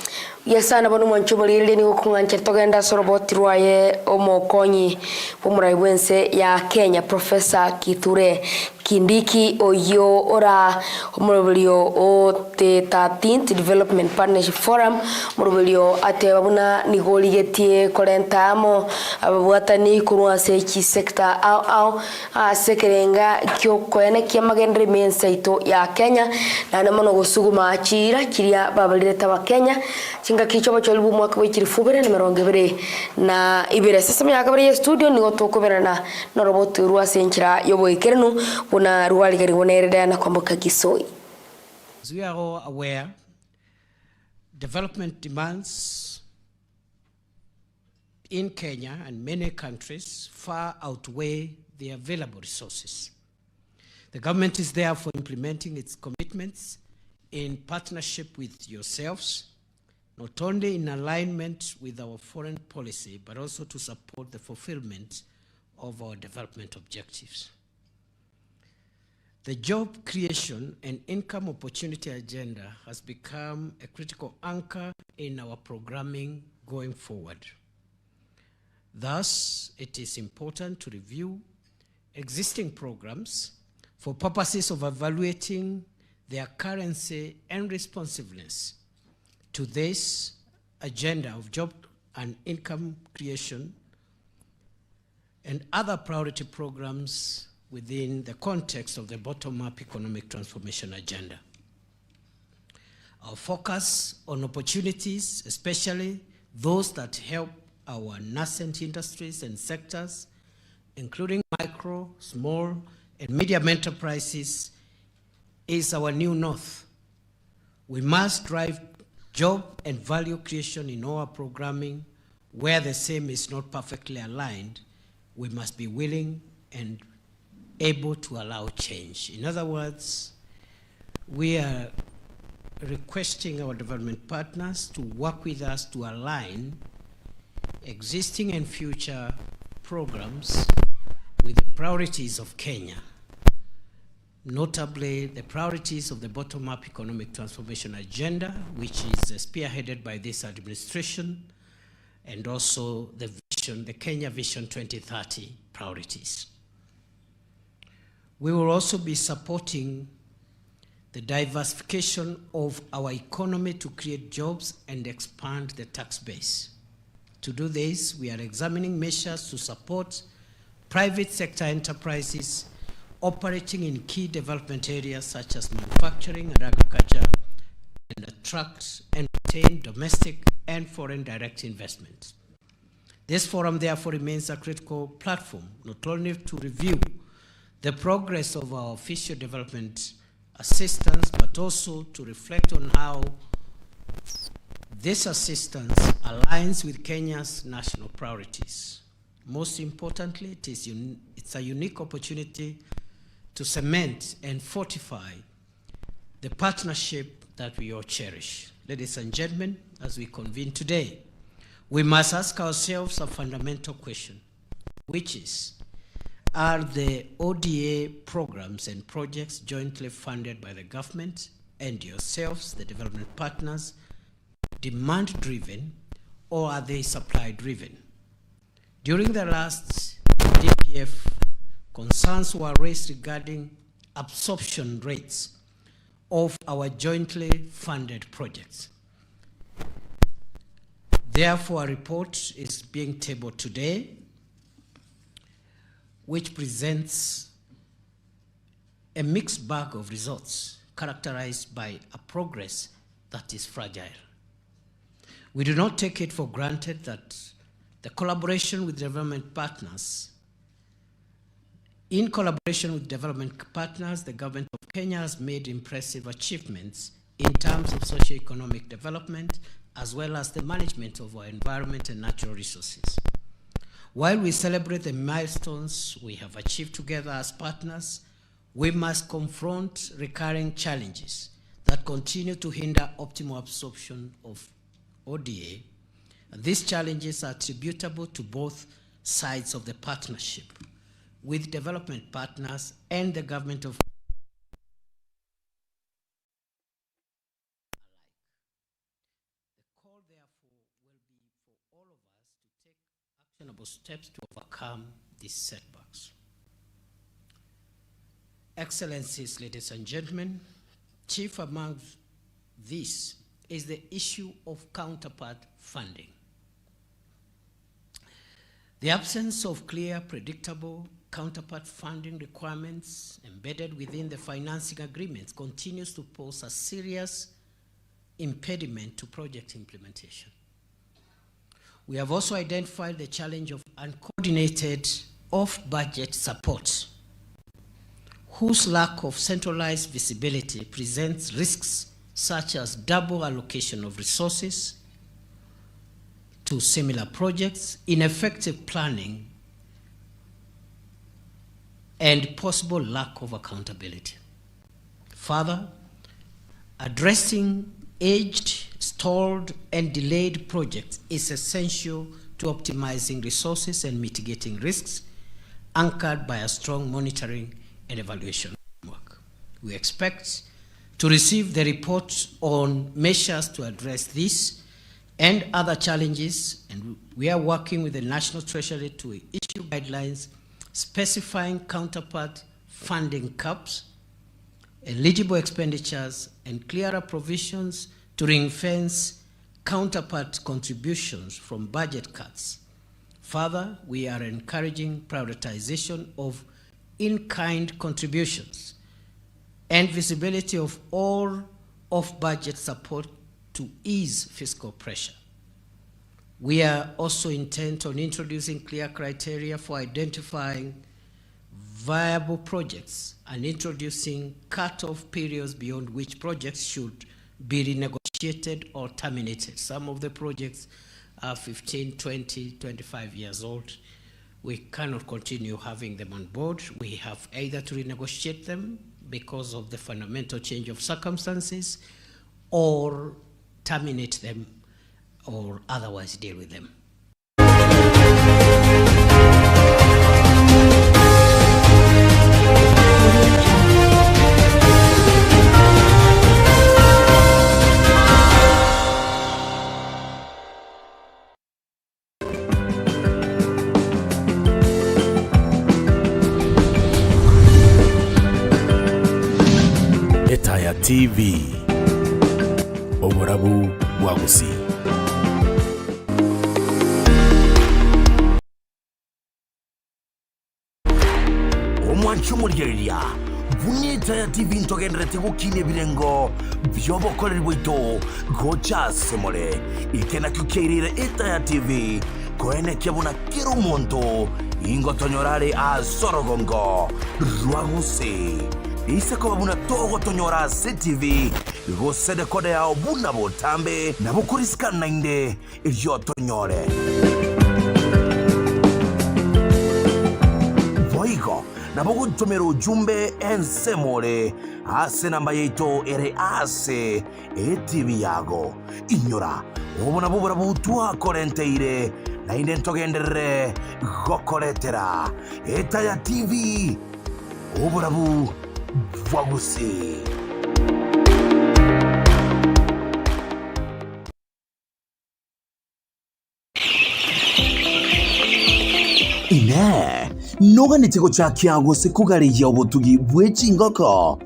yesana bono mwancho muliriria ni gukungancha togenda soroboti rwaye omokonyi bumurai bwense ya Kenya Professor Kithure Kindiki oyo ora murubirio o the 13th Development Partnership Forum murubirio ate babuna nigoligetie korentamo ababwatani kurwa sechi sector au sekerenga kyo koene kiamagendere mensaito ya Kenya na namono gusuguma achira kiria babalireta wa Kenya chinga kichobo cholibu mwaka wikiri fubere nimeronge bere na ibere sasa myaka bere studio nigo tokoberana na robot ruwa senchira yobo ikernu una ruwali gari wonereda na kwamboka Gisoi. As we are all aware, development demands in Kenya and many countries far outweigh the available resources. The government is therefore implementing its commitments in partnership with yourselves, not only in alignment with our foreign policy, but also to support the fulfillment of our development objectives. The job creation and income opportunity agenda has become a critical anchor in our programming going forward. Thus, it is important to review existing programs for purposes of evaluating their currency and responsiveness to this agenda of job and income creation and other priority programs within the context of the bottom-up economic transformation agenda. Our focus on opportunities, especially those that help our nascent industries and sectors, including micro, small, and medium enterprises, is our new north. We must drive job and value creation in our programming. Where the same is not perfectly aligned, we must be willing and able to allow change. In other words, we are requesting our development partners to work with us to align existing and future programs with the priorities of Kenya, notably the priorities of the bottom-up economic transformation agenda, which is spearheaded by this administration, and also the vision, the Kenya Vision 2030 priorities. We will also be supporting the diversification of our economy to create jobs and expand the tax base. To do this, we are examining measures to support private sector enterprises operating in key development areas such as manufacturing and agriculture, and attract and retain domestic and foreign direct investments. This forum therefore remains a critical platform, not only to review the progress of our official development assistance, but also to reflect on how this assistance aligns with Kenya's national priorities. Most importantly, it's a unique opportunity to cement and fortify the partnership that we all cherish. Ladies and gentlemen, as we convene today, we must ask ourselves a fundamental question, which is, are the ODA programs and projects jointly funded by the government and yourselves, the development partners, demand-driven, or are they supply-driven? During the last DPF, concerns were raised regarding absorption rates of our jointly funded projects. Therefore, a report is being tabled today, which presents a mixed bag of results characterized by a progress that is fragile. We do not take it for granted that the collaboration with development partners, the government of Kenya has made impressive achievements in terms of socio-economic development as well as the management of our environment and natural resources. While we celebrate the milestones we have achieved together as partners, we must confront recurring challenges that continue to hinder optimal absorption of ODA. And these challenges are attributable to both sides of the partnership, with development partners and the government of actionable steps to overcome these setbacks. Excellencies, ladies and gentlemen, chief among these is the issue of counterpart funding. The absence of clear, predictable counterpart funding requirements embedded within the financing agreements continues to pose a serious impediment to project implementation. We have also identified the challenge of uncoordinated off-budget support, whose lack of centralized visibility presents risks such as double allocation of resources to similar projects, ineffective planning, and possible lack of accountability. Further, addressing aged, stalled, and delayed projects is essential to optimizing resources and mitigating risks, anchored by a strong monitoring and evaluation framework. We expect to receive the report on measures to address this and other challenges, and we are working with the National Treasury to issue guidelines specifying counterpart funding caps, eligible expenditures, and clearer provisions to ring-fence counterpart contributions from budget cuts. Further, we are encouraging prioritization of in-kind contributions and visibility of all off-budget support to ease fiscal pressure. We are also intent on introducing clear criteria for identifying viable projects and introducing cut-off periods beyond which projects should be renegotiated or terminated. Some of the projects are 15, 20, 25 years old. We cannot continue having them on board. We have either to renegotiate them because of the fundamental change of circumstances, or terminate them, or otherwise deal with them. Etaya TV, Oborabu Wagusi. Omwanchumulyeria vuni Etaya TV ntogendrete gukine birengo byobokoreri bwito gocha semole ikena kukeirire Etaya TV koene kebuna kirumonto ingotonyorare a sorogongo Rwagusi iseko babuna togo tonyora CTV gosede kode ya obuna botambe na bukuriska nainde iryo tonyore voigo na bogutomero ujumbe ensemole ase namba yaito ere ase etivi yago inyora obona bubura butwa korenteire na ine ntogenderere gokoretera Etaya TV obura bu bwagusi. Ine noga nitiko chakiago sekugariya obutugi bwechingoko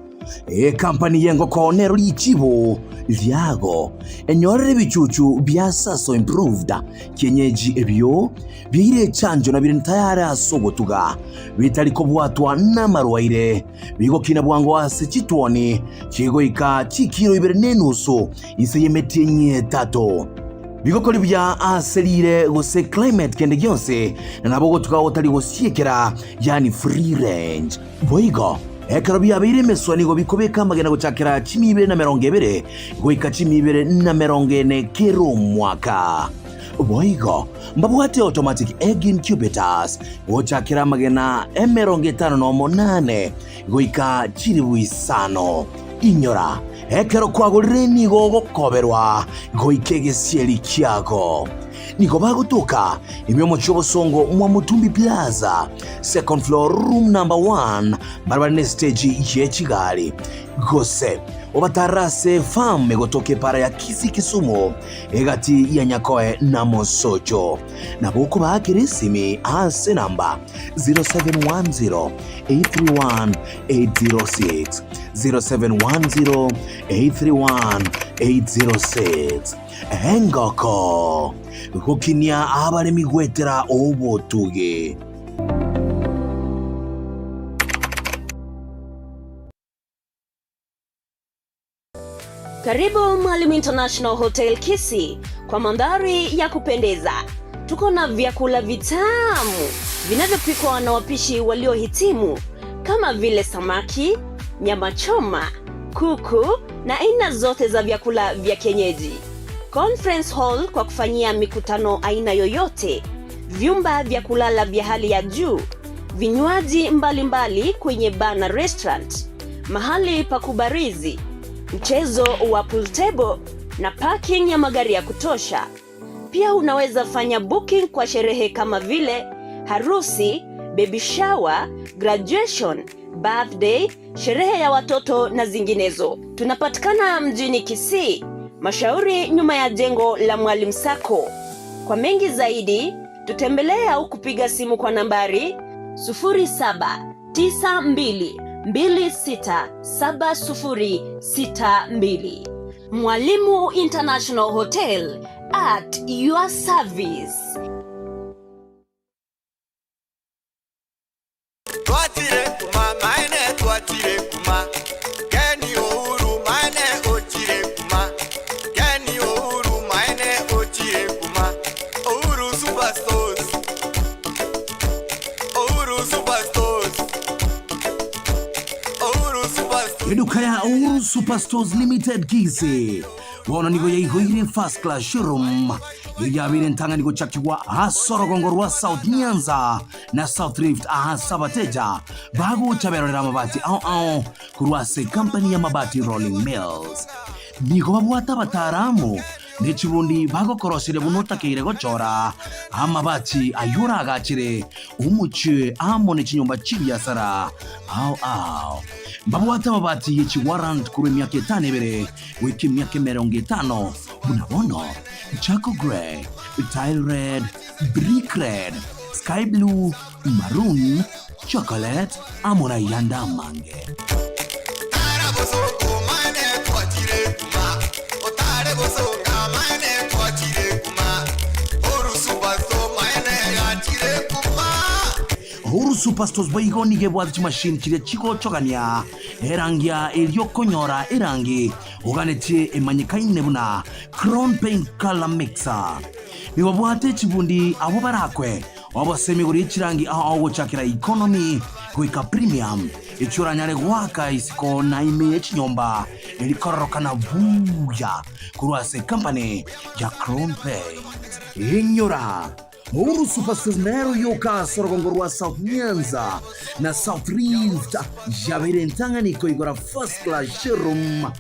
kampani yengoko nero lichibo lyago enyorere bichuchu bya saso improved kienyeji ebyo bire chanjo na bire tayari asobotuga bitaliko bwatwa na marwaire bigo kina bwango ase chitwoni chigoika chikiro ibere nenuso ise yemetie nye tato bigokoli bya aselire gose climate kende gyonse nabo gotuka otali gosiekera yani free range boigo ekero bya bire meswani go bikobeka magena gochakira 2020 goika 2040 kero mwaka boigo mbabwate automatic egg incubators gochakira magena 58 goika chiribuisano inyora ekero kwagurire nigo gokoberwa goikege sieli kiago niko bagutuka imyo mochobo songo mwa Mutumbi Plaza second floor room number 1 barabara stage ye Kigali gose obatarase fam gotoke para ya Kisumu egati ya Nyakoe na Mosocho na boko ba kirisimi ase namba 0710 831 806 0710 831 806 engoko gokinia abare migwetera obotuge. Karibu Mwalimu International Hotel Kisii kwa mandhari ya kupendeza. Tuko na vyakula vitamu vinavyopikwa na wapishi waliohitimu kama vile samaki, nyama choma, kuku na aina zote za vyakula vya kienyeji. Conference hall kwa kufanyia mikutano aina yoyote, vyumba vya kulala vya hali ya juu, vinywaji mbalimbali kwenye bar na restaurant, mahali pa kubarizi, mchezo wa pool table na parking ya magari ya kutosha. Pia unaweza fanya booking kwa sherehe kama vile harusi, baby shower, graduation, birthday, sherehe ya watoto na zinginezo. Tunapatikana mjini Kisii, Mashauri nyuma ya jengo la Mwalimu Sacco. Kwa mengi zaidi, tutembelea au kupiga simu kwa nambari 0792267062. Mwalimu International Hotel, at your service. Twatire kuma maine twatire kuma geni uhuru maine ochire kuma geni uhuru maine ochire kuma uhuru superstores Eduka ya Uhuru Superstores Limited Kisii wana nigo ya ihoire first class showroom yabire ntanga nigo chakiwa asoro gongorwa South Nyanza na South Rift Sabateja bago chaberera mabati kurwase company ya mabati Rolling Mills nigo babwata bataramu nechibundi bago korosire bunota keire gochora amabati ayura agachire umuche amone chinyumba chibyasara babwata mabati yechi warrant kuri myaka 5 bere wiki myaka 50 bunabono charcoal gray, tile red, brick red, sky blue, maroon, chocolate amona yanda mange. Uhuru Superstores baigo nige bwathi machine kire chiko chogania erangia elio konyora erangi uganetie emanyikaine buna Crown Paint Color Mixer ni wabwate chibundi abo barakwe wabasemi guri chirangi aho chakira economy kuika premium ichura nyare gwaka isiko na ime chinyomba elikororoka na buya kurwase company ya Crown Paint inyura Ouro Superstores nero yoka sorogongorwa South Nyanza na South Rift javire ntanganiko igora first class showroom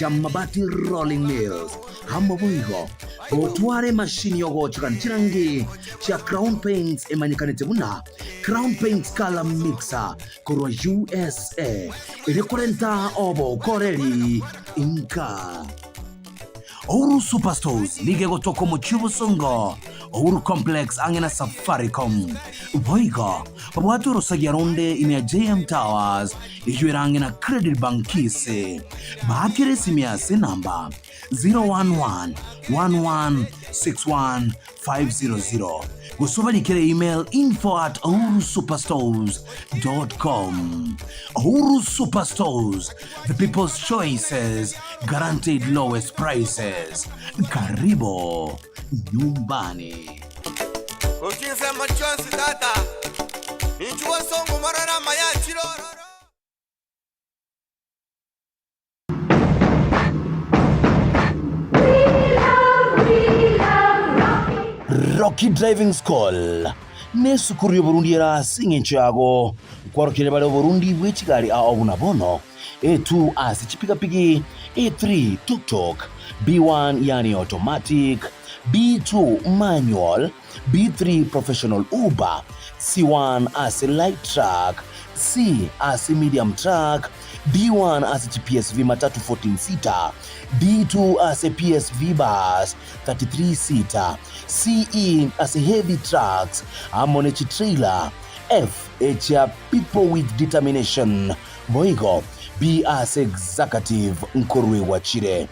ya mabati rolling mills hamba boigo otware mashini yogo chirangi cha Crown Paints emanyikanite buna Crown Paints color mixer korwa USA ilikorenta obo koreli inka Ouro Superstores lige gotoko mochibu songo Ouro Complex angena Safaricom Boigo Babwatu rosagiaronde ine JM Towers ijuera angena Credit Bankise Bakire simiase namba 011-1161-500 Gusova likere email info@ourusuperstores.com Ouro Superstores, the people's choices, guaranteed lowest prices. Karibo nyumbani. Ukize machozi data nichua songo marana maya chiroro. Rocky Driving School nesukuru y'Oburundi era singincho yago kwarokere bale Burundi bw'ekigali aobuna bono A2 asichipikapiki A3 tuk-tuk B1 yani automatic B2 manual B3 professional Uber C1 as light truck C as medium truck B1 as PSV matatu 14 seater B2 as a PSV bus 33 seater CE as a heavy trucks amonechi trailer F a people with determination Boigo B as executive nkorwe wachire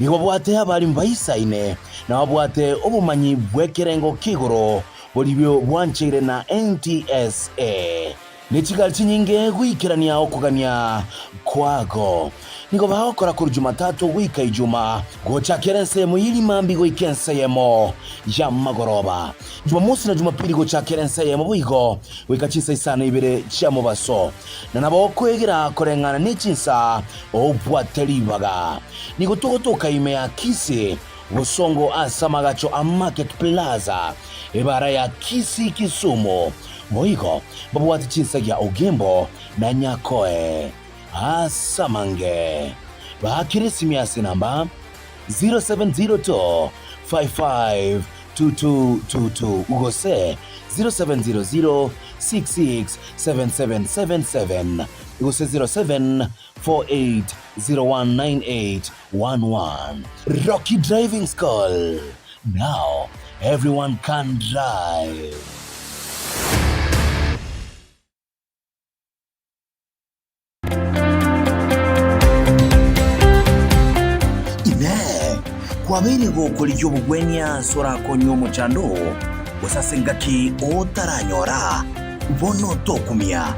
ni wabwate abali mbayisaine na wabwate obumanyi bwekerengo kigoro bolibyo bwanchire na NTSA Nichigali chinyinge gwikirania okugania kwago niko bahokora kuri Jumatatu gwika Ijuma gocha kerense muyili mambi gwikense yemo ya magoroba Jumamosi na Jumapili gocha kerense yemo bwigo wikachisa isana ibere cha mubaso na nabo kwegera korengana n'ichinsa obwatelibaga niko tokotoka ime ya Kisi Busongo asamagacho a Market Plaza ebara ya Kisi Kisumu Moigo babwati chinsa ya Ogembo na Nyakoe Asamange Bakire simiasi namba 0702 552222 ugose 0700 667777 ugose 0748019811 Rocky Driving School. Now everyone can drive. Kwabere gukora iryo bugwenya sora konyo mu cyando usasengaki otaranyora bono tokumia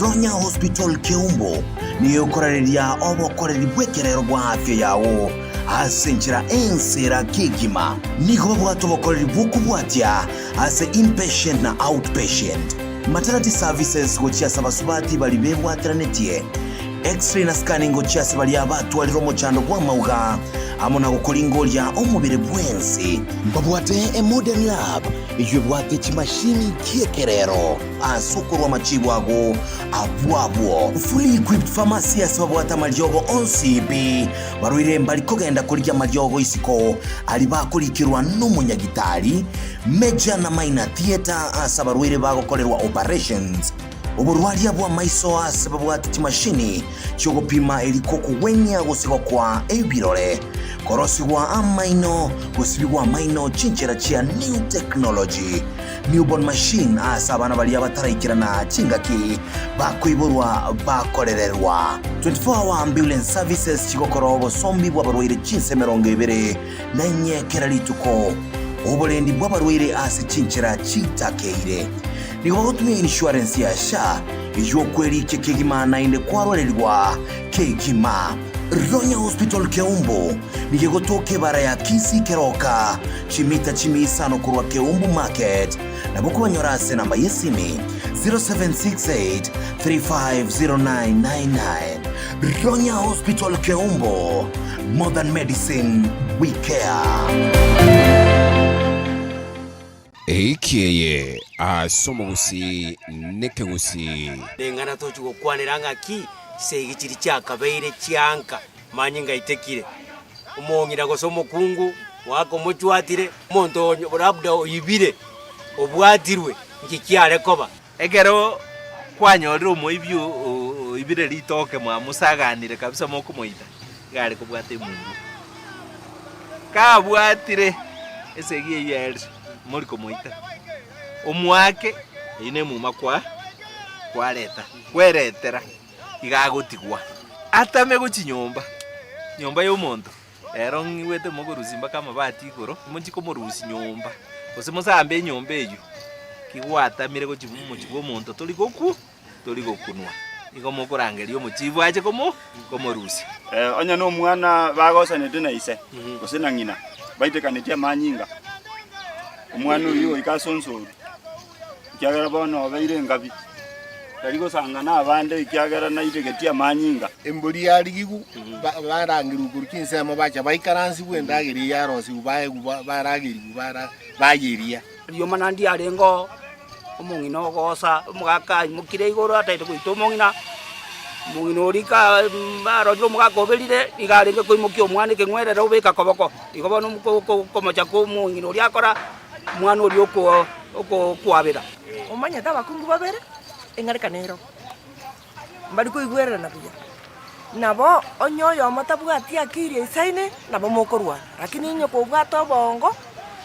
Ronya Hospital Keumbo niyo koreria obokoreri bwekerero bwa hafi yawo asenchira ensera kigima niko bwatobokoreri bukubwatia ase inpatient na outpatient maternity services gochia sabasubati bali bebwatiranetie X-ray na scanning gochia sabali abatu aliro mu cyando kwa mauga amona gukoringolya omubire bwensi babwate modern lab iyo bwate chimashini kiekerero asukurwa machibu ago abwabwo fully equipped pharmacy asabwata malyogo OCB barwire mbali kogenda kurya malyogo isiko ali bakurikirwa n'umunyagitari major na minor theater asabarwire bagokorerwa operations Oburwaria bwa maiso asababwati chimashini chogopima elikoko wenya gusiko kwa ebirore korosigwa amaino gusibigwa amaino chinchera chia new technology newborn machine asabana bali abatarayikirana chingaki bakwiburwa bakorererwa 24-hour ambulance services chigokoro obosombi bw'abarwaire chinse 200 na nyekera lituko obulendi bw'abarwaire ase chinchera chitakeire nigotumia insurance ya SHA iyo kweli kekigima na ine kwarorerwa kekima Ronya Hospital Keumbo nigegotoke bara ya Kisi Keroka chimita chimisano kurwa Keumbu Market na buku banyorase namba yesimi 0768 350999 Ronya Hospital Keumbo Modern Medicine We Care. Eikiye asomogusi nekegusi Dengana tochugo kwanira ngaki segichiri cyakabeire cyanka manyinga itekire umongira gosomo kungu wako muchwatire monto labda ibire obwatirwe ngikyare koba egero kwanyorira omoibyo ibire litoke mwa musaganire kabisa moko moita gari kubwate mungu kabwatire esegiye yeri muri komoita omwake ine muma kwa leta kweretera igagutigwa atame guchinyomba nyomba y'omonto ero ngwete mogoruzimba kama bati igoro munchi komorusi nyomba ose musambe nyomba eyo kigwatamire gochibumu chigomonto toli gokunwa igo mokorangeria omochibu ache komorusi onya no mwana bagosanete na ise ose na ngina baitekanete amanyinga omwana uyu ikasonsoro kyagera bono beire ngabi Karigo sangana abande ikyagera na itegetia manyinga emburi yarigigu barangiru kurkinse mo bacha baikaransi bwendagiri yaronsi ubaye baragiri bayiria yo manandi arengo omongino gosa omugaka mukire igoro ataite kuito omongina omongino orika barojiro mugaka oberire igarenge koimukio omwana kengwerera obeka koboko igobono komocha ko omongino oriakora mwana ori oko kwabera omanya tabakungu babere engarekanero mbari kuigwerera na buya nabo onyoyo amatabwati akiri isaine nabo mokorwa lakini nyo kubwato bongo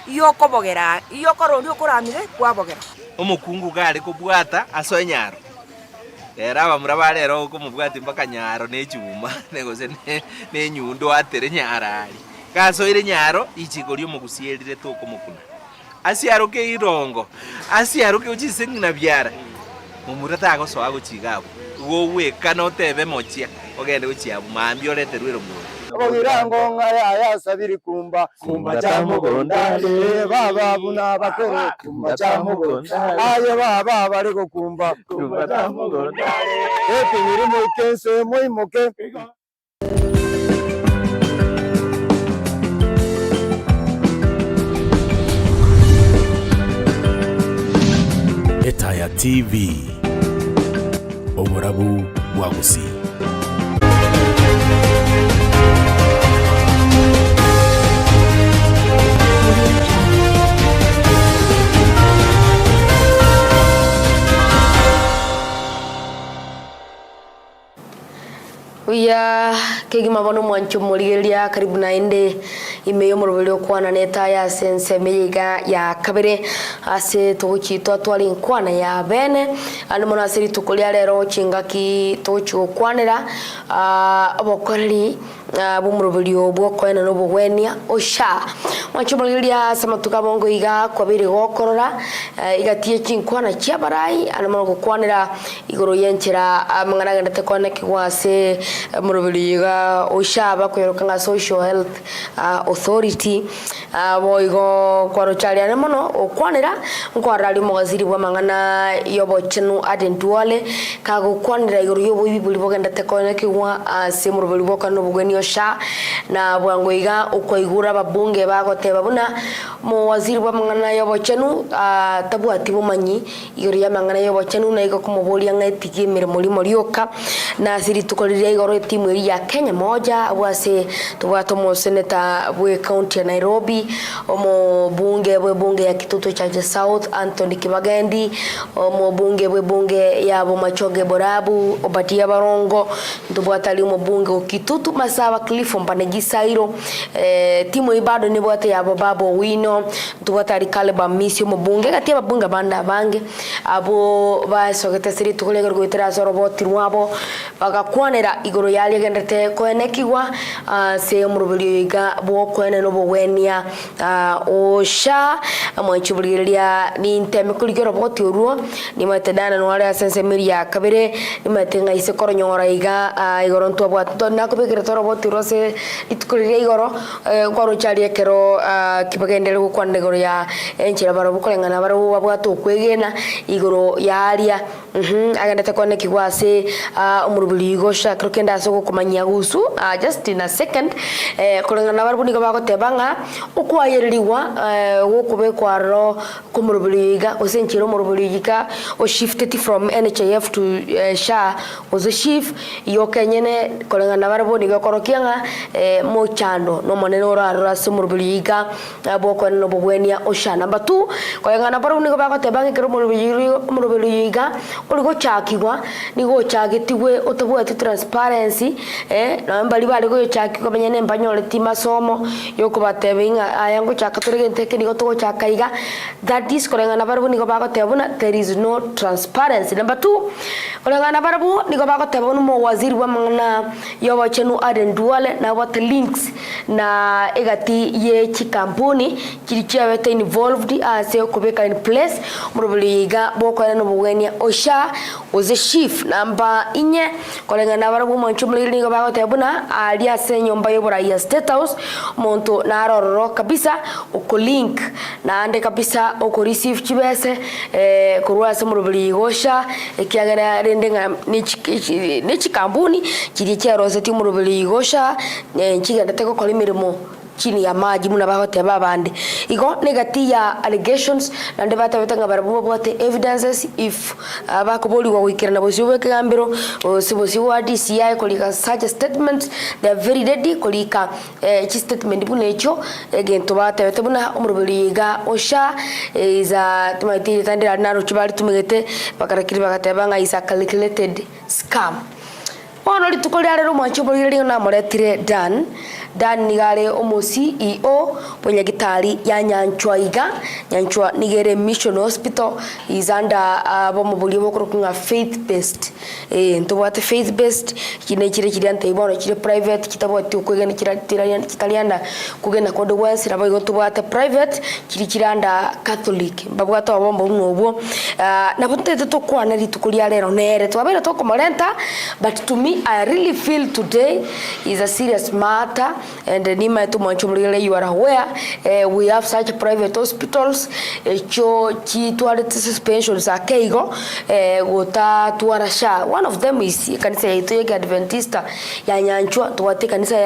iyo kobogera iyo korori okuramire kwabogera omukungu gari kubwata asoenyaro era abamura barero kumubwati mpaka nyaro nechuma negose nenyundo atere nyarari gasoire nyaro ichigori omugusierire tokomukuna asiaruke irongo asiaruke uchisengina byara mumurata agoso agochigabo wowe kana otebe mochia ogende uchiabu mambi orete rwero mu ogirango ngaya yasabiri kumba chamugondale baba buna bakere kumba chamugondale aye baba bari kumba chamugondale eti biri mu kense muimuke Etaya TV Omorabu Wagusi. Uya kegima bono mwancho murigeria karibu na ende imeyo murubiro kwana neta ya sense meyiga ya kabere ase tochito twali nkwana ya bene andi mona siri tukulia lero chingaki tocho kwanera abokoreri bumurubiro bwokoena no bugwenia osha mwancho murigeria samatuka bongo iga kwabiri gokorora igatie chinkwana chiabarai andi mona gukwanera igoro yenchera mangana gandate kwana kigwase murubiriga oshaba kwerukanga social health authority boigo kwarocharia mono okwanira nkwarari mogaziri bwa mangana yobochenu adenduale kagukwanira iguru yobo ibibuli bogenda tekone kiwa se murubiri bokano bugweni osha na bwangoiga ukoigura babunge bagoteba buna mo waziri bwa mangana yobochenu tabwati bumanyi iguru ya mangana yobochenu na igo kumubolia ngaitiki mirimo limorioka na siri tukolire igoro timu ya Kenya moja wase tubwato mo seneta bwe county ya Nairobi omo bunge ya Kitutu cha South Anthony Kibagendi omo bunge ya Bomachoge Borabu Obatia Barongo tubwata limo bunge Kitutu Masawa Cliff Mbanegisairo timu ibado ni bwate ya Babo Wino tubwata Rikaleba Misio mo bunge katia bunge banda bange abo basogete siri tukolege rwitera zoroboti rwabo bagakwanera igoro yali gendete koenekigwa se murubiri iga bwokwene no bwenia osha amwanchubiriria ni nteme kuligero boti uruo ni matedana no ala sense miria kabere ni matenga ise koronyora iga igoro ntwa bwato nakubikira toro boti rose itukuliria igoro kwaro chali ekero kibagendere gukwana igoro ya enchira baro bukolengana baro babwato kwegena igoro yaria agendete kone kigwase umurubiri igosha krokenda aso kumanya gusu just in a second kolengana baro nigo bagotebanga ukwayeririwa gukube kwaro kumurubiri iga osenchira umurubiri iga o shifted from NHIF to SHA was a shift yo kenyene kolengana baro nigo korokianga mo chando no monene ora sumurubiri iga boko no bobwenia osha number 2 kolengana baro nigo bagotebanga kero umurubiri iga uligo chakigwa nigo chagitiwe otabwete transparency na mbali bali go chakigwa banyene mbanyole timasomo yoko batebinga ayango chakaturege nteke nigo to chakaiga that is kolengana baro nigo bagotebuna there is no transparency. Number 2 kolengana baro nigo bagotebuna mo waziri wa mangana yoba chenu Aden Duale na what links na egati ye chikampuni kilichia wete involved as kubeka in place murubuliga boko no bugenia osha was a chief number inye kolengana barabu manchumuli nigo bagotebuna ali ase nyomba yobora ya State House monto na rororo kabisa uko link na ande kabisa uko receive chibese kurwa se murubuliga osha kiagara rendenga ni chikampuni kilichia roseti murubuliga osha nchiga ndateko kolimirimo chini ya maji muna bahote babande igo negati ya allegations na ndebata betanga barabu bote evidences if abakoboli wa wikirana bosiwe kambiro sibosi wa DCI kolika such statements they are very ready kolika chi statement bune echo egento bata betebuna umurubiriga osha iza tumaiti tandira naro chibali tumegete bakarakiri bakatebanga is a calculated scam ono litukoli alero mwanchoboli na moretire Dan nigare omo CEO Ponyagitari ya Nyanchwa nigere Mission Hospital is under bomobuli bokorokunga faith based ntobate faith based kinekire kirante ibono kire private kitaboti kwegena kitalianda kugena kodo wensi rabo igotobate private kiranda Catholic babwato bombo ngobo na bontete to kwana litukuli alero nere twabera to komorenta but to me I really feel today is a serious matter. And Nima to Manchumrile, you are aware we have such private hospitals, toilet suspensions are Keigo, Wota Tuarasha. One of them is you can say to Adventista, Yanyanchua, to what they can say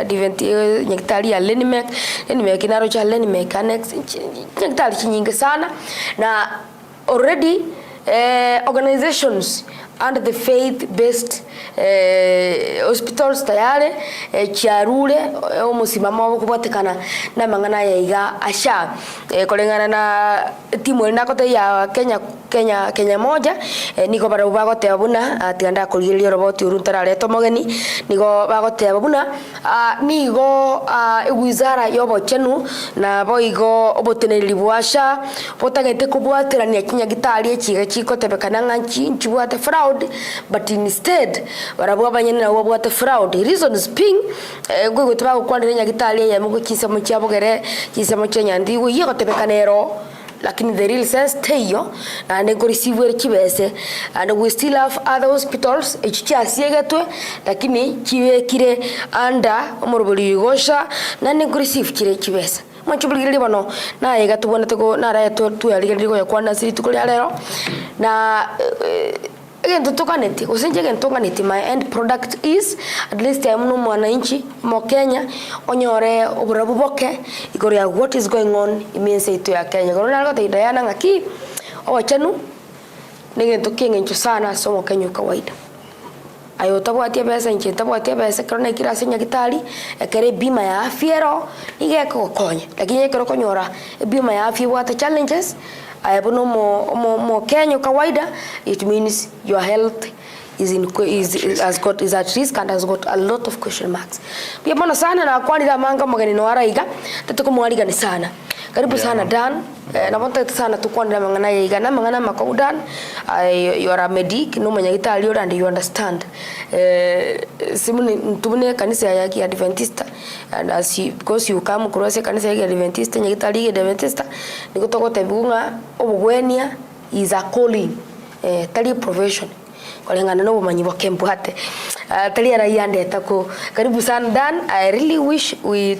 Adventista, Nectaria, Lenimek, Lenimek, Lenimek, Annex, Nectaria Sana. Now, already organizations under the faith-based hospitals tayari chiarure omusimama wokubatekana na mangana ya iga asha kolengana na timu inakote ya Kenya moja niko bara bagote abuna atianda kulirio roboti uruntara leto mogeni niko bagote abuna nigo wizara yobo chenu na boigo oboteneri bwasha botagete kubwaterania Kenya gitari ekiga chikotebekana nganchi nchibwate fraud but instead barabwa banyene na wabwate fraud reason is ping gwego twa kwandira Gitari ya mugo kisamo cyabogere kisamo cyanyandi go yegotebekanero lakini the real sense teyo and go receive kibese and we still have other hospitals echiasiyegetwe lakini kibekire anda umurubuli gosha na go receive kibese machubulire bano na yega tubona tego na ra tu yaligeriko ya Kwana siri tukuli alero na again tutokaneti usenje again tutokaneti my end product is at least I am no mwananchi mo Kenya onyore oburabu boke igoria what is going on imense itu ya Kenya gorona algo teidayana ngaki owachanu nige tukinge sana somo Kenya kawaida ayo tabwatia pesa nje tabwatia pesa krone kira senya Gitari ekere bima ya afya igeko konya lakini ekero konyora bima ya afya what challenges ayabuno mo Kenya kawaida it means your health is at risk and has got a lot of question marks pia bona sana na kwani da manga magani no araiga tatuko mwaliga ni sana karibu sana Dan na bonta sana tukwanda mangana yiga na mangana makaudan you are a medic no manya Gitari and you understand simuni tubune kanisa ya Adventista and as you, because you come cross kanisa ya Adventista nya Gitari ya Adventista nikotoka tebunga obugwenia is a calling tali profession kolengana no bumanyi bokembwate talia raia ndeta ko karibu sana Dan. I really wish we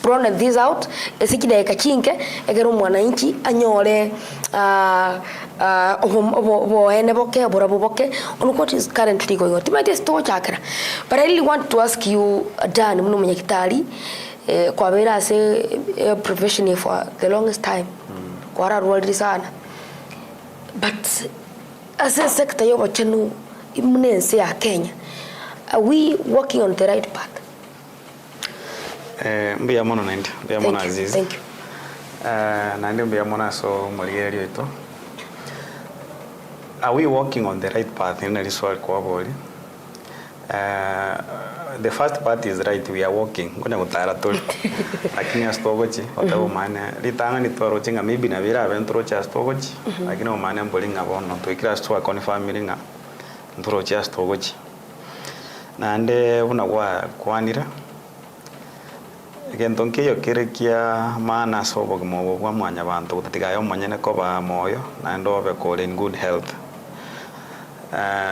broaden this out esikida ekachinke egero mwananchi anyore ene boke borabo boke on what is currently going on timate sto chakra. But I really want to ask you Dan muno mwenyekitari kwa vera ase professional for the longest time kwa rarwali sana, but as a sector yobo chenu imnense ya Kenya, are we working on the right path? Mbia mono nende mbia mono Azizi. Thank you. Nande mbia mono so moligerio ito. Are we walking on the right path in the swali kwa boli? The first part is right, we are walking. Kuna mutara tuli. Lakini astogochi otabu mane litanga ni toro chinga maybe na vira aventro cha astogochi. Lakini omane mbolinga bono to ikira sto kwa family nga ntoro cha astogochi. Nande una kwanira. Gentonke yo kerekia mana sobo gmo bwa mwanya bantu utatigayo mwanyene ko ba moyo na ndo be call in good health.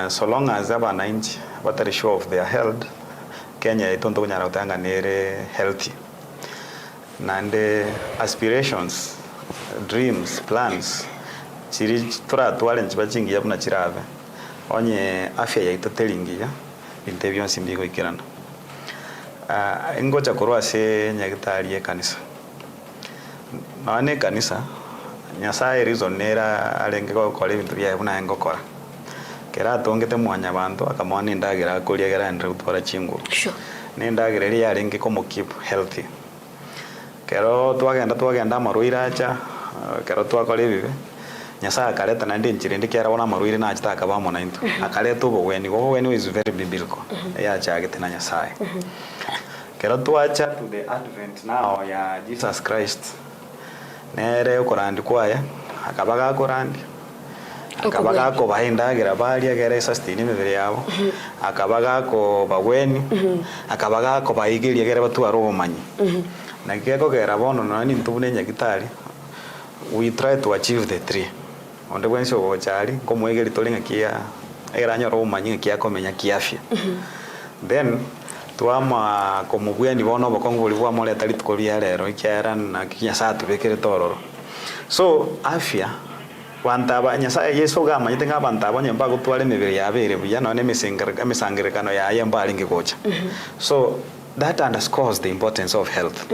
So long as abananchi batari sure of their health, Kenya itonto kunyara utanga nere healthy. Nande aspirations, dreams, plans chiri tura twale nchibachingi yapuna chirave onye afya ya itotelingia interview simbigo ikirana. Ngocha korwa se nyagitari kanisa. Naone kanisa nyasaye reason nera alenge ko kole bintu bya buna ngokora. Kera tongete mwanya bantu akamwani ndagira kulia gera ndre utwara chingu. Sure. Nendagira ri alenge ko keep healthy. Kero twagenda maruira acha kero twakole bibe. Nyasaye akaleta na ndi nchirindi kera bona maruira na achita akabamo na into. Akaleta weni is very biblical. Ya cha agete nyasaye. Kero tuacha to the advent now ya Jesus Christ. Nere ukorandi kwaye akabaga korandi. Akabaga ko bahinda gira balia gere sustain imibere yabo. Akabaga ko baweni. Akabaga ko bayigiria gere batu aromanyi. Na keko gera bono nani ntubune nyagitari. We try to achieve the three. Onde bwenso go chali ko mwegeri tolinga kia era nyoro manyi kia komenya kiafya. Then tuama como bweni bono bokongo bolibwa mole tali tukolia lero ikiara na kinya satu bekere tororo. So afya wantaba nyasaye Yesu gama yitenga bantaba nyemba gutwale mibiri yabere buya none misangire kano ya yemba alinge gocha. So that underscores the importance of health.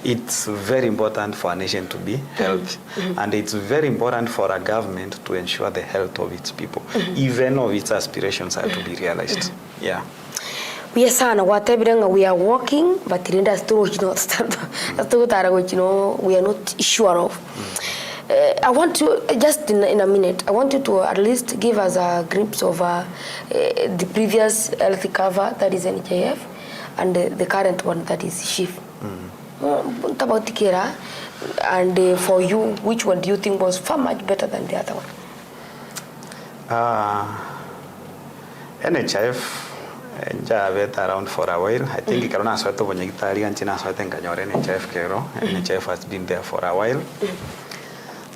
It's very important for a nation to be healthy, and it's very important for a government to ensure the health of its people, even if its aspirations are to be realized. Yeah. We are sana whatever we are working, but we are not sure of. I want to just in a minute. I want you to at least give us a glimpse of the previous health cover that is NHIF and the current one that is SHIF. About Tikera, and for you, which one do you think was far much better than the other one? NHIF Javet around for a while. I think Karona Soto when you Italian China Soto and Canyor NHIF Kero. NHIF has been there for a while.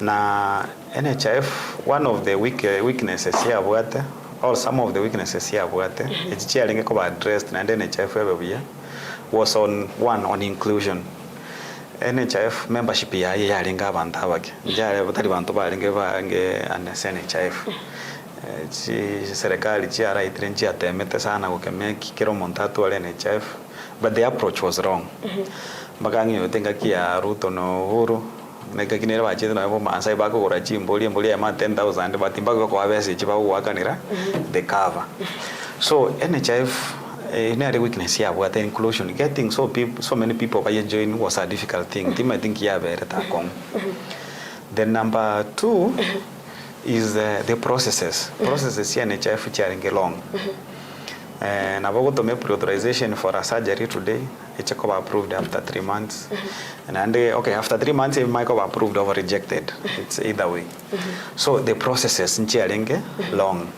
Na NHIF, one of the weaknesses here about or some of the weaknesses here about it's sharing addressed and NHIF was on inclusion. NHIF membership ya yalinga abantu abake. Njare batali bantu balinge bange and NHIF. Serikali chiara itrenchi atemete sana kukemea kikero montatu wale NHIF, but the approach was wrong. Bagangi yotenga kia Ruto no Uhuru neka kinera bachete na Masai bako gora chimboli ya ma 10,000 batimba ko abese chiba wakanira the cover. So NHIF in a weakness here what inclusion getting so many people by join was a difficult thing. I think here better come. The number 2 is the processes here NHIF which are long. And I've got to make pre-authorization for a surgery today. It's approved after 3 months. And okay, after 3 months, it might be approved or rejected. It's either way. So the processes in long.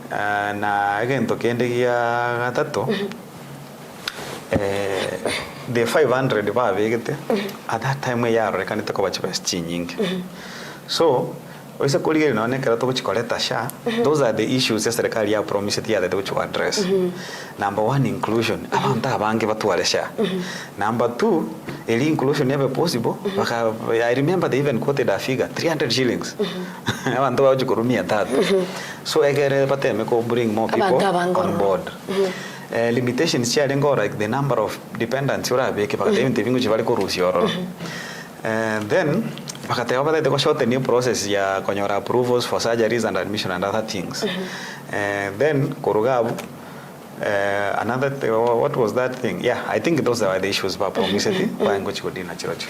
And again, to Kendia Tato, the 500 at that time we are reckoning to cover changing. So oise kuligere nonekera tuguchikoleta SHA. Those are the issues serikali ya promise that they will address. Number 1, inclusion. Abantu abange batware SHA. Number 2, eli inclusion never possible. I remember they even quoted a figure 300 shillings. Abantu bajukurumia that. So egere bateme ko bring more people on board. Limitations sharing go like the number of dependents ura beke pakate even vingu chivali ko rusi oro. Then pakate obata they go short the new process ya konyora approvals for surgeries and admission and other things. Then korugabu another what was that thing? Yeah, I think those are the issues about promisity by which would in church.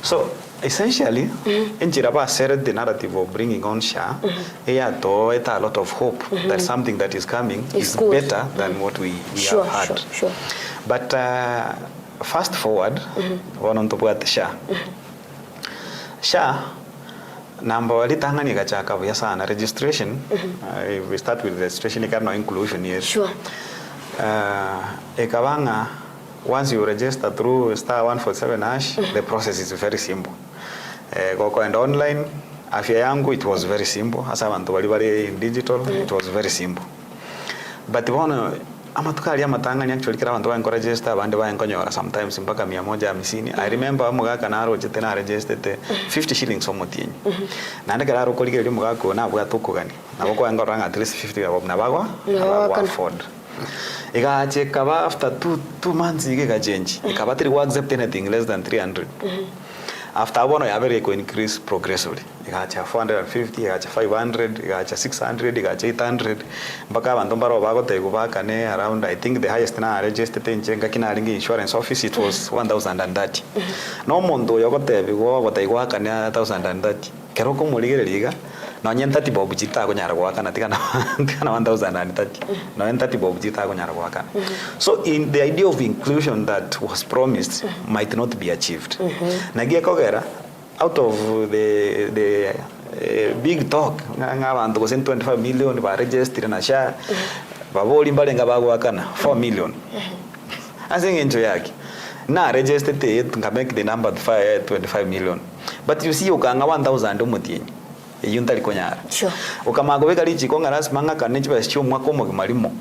So essentially Injiraba said the narrative of bringing on SHA a lot of hope that something that is coming is better than what we have had. Sure. But fast forward one on top of SHA. SHA number walitangani gachaka vya sana registration. We start with registration ikano inclusion yes. Sure. Ekabanga, once you register through *147#, the process is very simple. Go and online, afya yangu, it was very simple. Asa abantu bali in digital, it was very simple. But bona amatukali amatangani actually kira abantu ba register bande ba nkonyora sometimes mpaka 150. I remember mugaka naro jetena registered 50 shillings omotinyi. Nande kara koligere mugaka na bwa tukugani. Nabo ko ngoranga at least 50 abo nabagwa afford. Ikache kaba after 2 months ika change. Ikaba tiri work accept anything less than 300. After one I very increase progressively. Ikache 450, ikache 500, ikache 600, ikache 800. Mpaka abantu mbaro bago tegubaka ne around I think the highest na registered in Chenga kina ringi insurance office it was 1030. No mondo yogote bigo gotegwaka ne 1030. Kero ko muligere liga. No nyentati bobu chita ko nyara kwa kana tikana 1030 no nyentati bobu chita ko nyara kwa kana. So in the idea of inclusion that was promised might not be achieved. Nagia kogera out of the big talk ngabantu ko 25 million ba register na SHA baboli mbalenga bagwa kana 4 million. Asinge njo yake na register te make the number 25 million, but you see ukanga 1000 umutinyi yuntali konyara. Sure. Ukamago beka lichi konga rasmanga kanenchi basho mwako mo malimo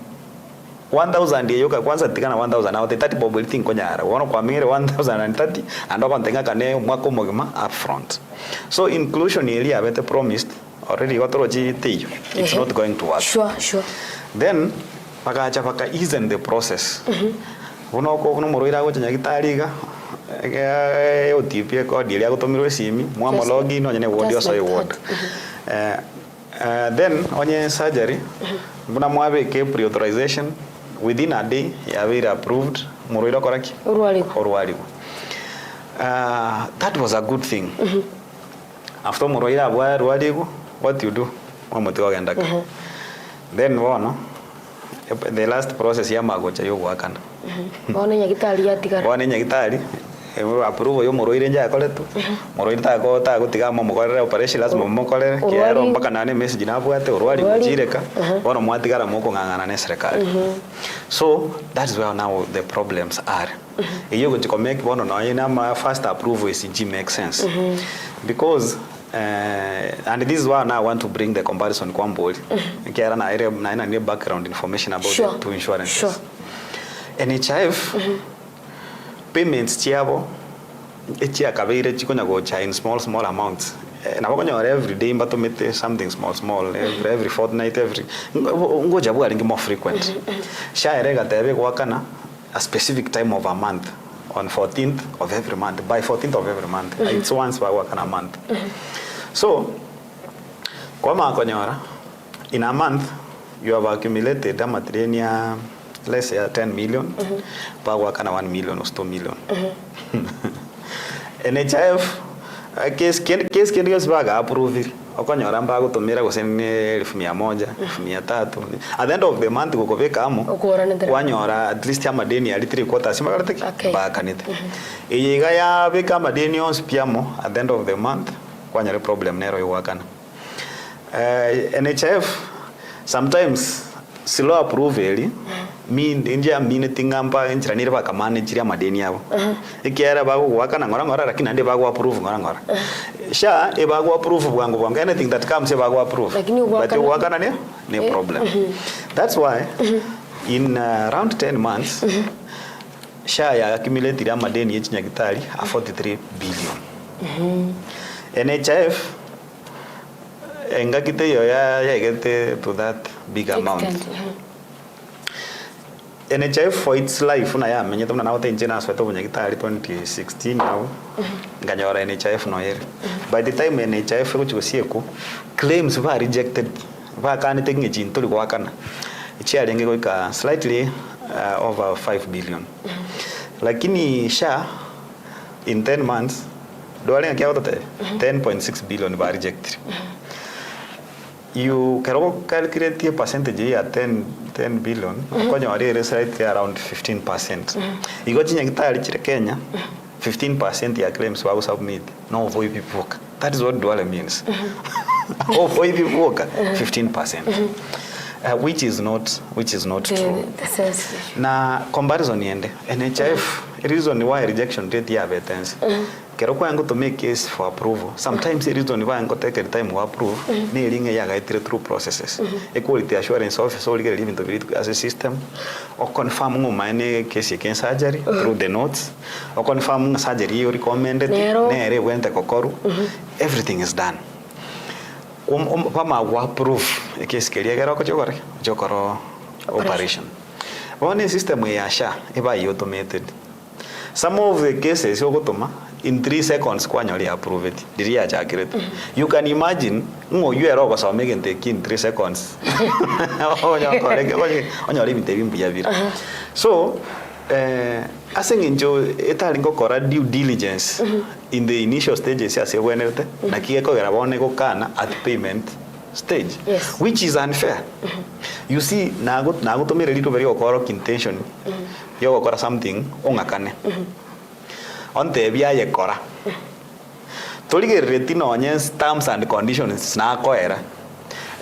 1000 yeyoka kwanza tikana 1000 na 30 bobo thing konyara wono kwa mire 1030 ando kontenga kane mwako mo up front. So inclusion ili abete promised already watoroji tiyo. It's not going to work. Sure. Then paka ease the process. Uno ko kuno moroira go nyagitariga OTP ko dili agotomirwe simi mwa login onye ne word yo so word. Then onye surgery muna mwabe ke pre-authorization within a day ya very approved moroira koraki orwali. That was a good thing. After moroira orwali what you do mwamotiwa gendaka. Then wono the last process ya magocha yo wakana. Wana nyagitari yatigara. Wana nyagitari approve yo moroire nja koletu. Moroire ta gutiga mo mukorere operation lazima mukorere kiero mpaka nane message na bwate orwali kujireka wana mwatigara moko ngangana ne serikali. So that is where now the problems are. Iyo go make bono no ina ma first approval is make sense. Because and this is why now I want to bring the comparison kwamboli. Kiara na area na ina background information about the two insurances. Sure. NHIF payments chiabo echia kabeire chikonya go cha in small amounts. Na bakonya every day mbato mete something small every fortnight every ngoja bwa ringi more frequent. SHA erega tebe kwa kana a specific time of a month on 14th of every month by 14th of every month. It's once by wakana month. So kwa makonyora in a month you have accumulated amatrenia let's say 10 million pawa kana 1 million or 2 million. NHIF case kile sibaga approve okonyora mbago tumira gusene 1100 1300 at the end of the month gukobeka amo kwanyora at least amadeni ali 3/4 simagarate bakanite iyiga ya beka amadeni ons piamo at the end of the month kwanyore problem nero iwakana. NHIF sometimes slow approval injia mine tingamba injira nire bakamane chiria madeni yabo ikiara bago waka na ngora lakini ande bago approve ngora sha e bago approve bwangu anything that comes e bago approve but waka na ne problem that's why in around 10 months sha ya accumulated madeni yechinya gitari a 43 billion NHIF engakite yo ya igete to that big amount NHIF for its life na ya menye tumna na wote njena sweto bunya gitari 2016 now nganyora NHIF no yere by the time NHIF kuchosieko claims were rejected ba kan tekinge chinto liko wakana ichiari ngego ka slightly over 5 billion lakini sha in 10 months doalenga kia wote 10.6 billion ba rejected. You can calculate the percentage at 10 billion. Kwenye is right around 15%. You got in Kenya, 15% ya claims were submit. No void people. That is what Duale means. Oh, void people 15%. Which is not true. Na comparison yende NHIF reason why rejection rate ya veterans. Kero kwa yango to make case for approval. Sometimes the reason why yango take the time to approve ni linge ya gaitire through processes. Equality assurance office all get living to as a system. O confirm ngo mine case against surgery through the notes. O confirm surgery you recommended. Nere wente kokoru. Everything is done. Pama wa approve case kelia gero ko chokoro operation. One system ya sha eba automated. Some of the cases yogotoma in 3 seconds kwanyoli approve it. Diri accurate. You can imagine ngo you ero ko make and take in 3 seconds. Onyoli mtebimbuya vira. So asengenjo etalingo kora due diligence in the initial stages ya sewenete na kieko garabone ko kana at payment stage, which is unfair. You see nago to me ready to very okoro intention yo okora something ongakane on the bia ye kora tolige retino onye terms and conditions na koera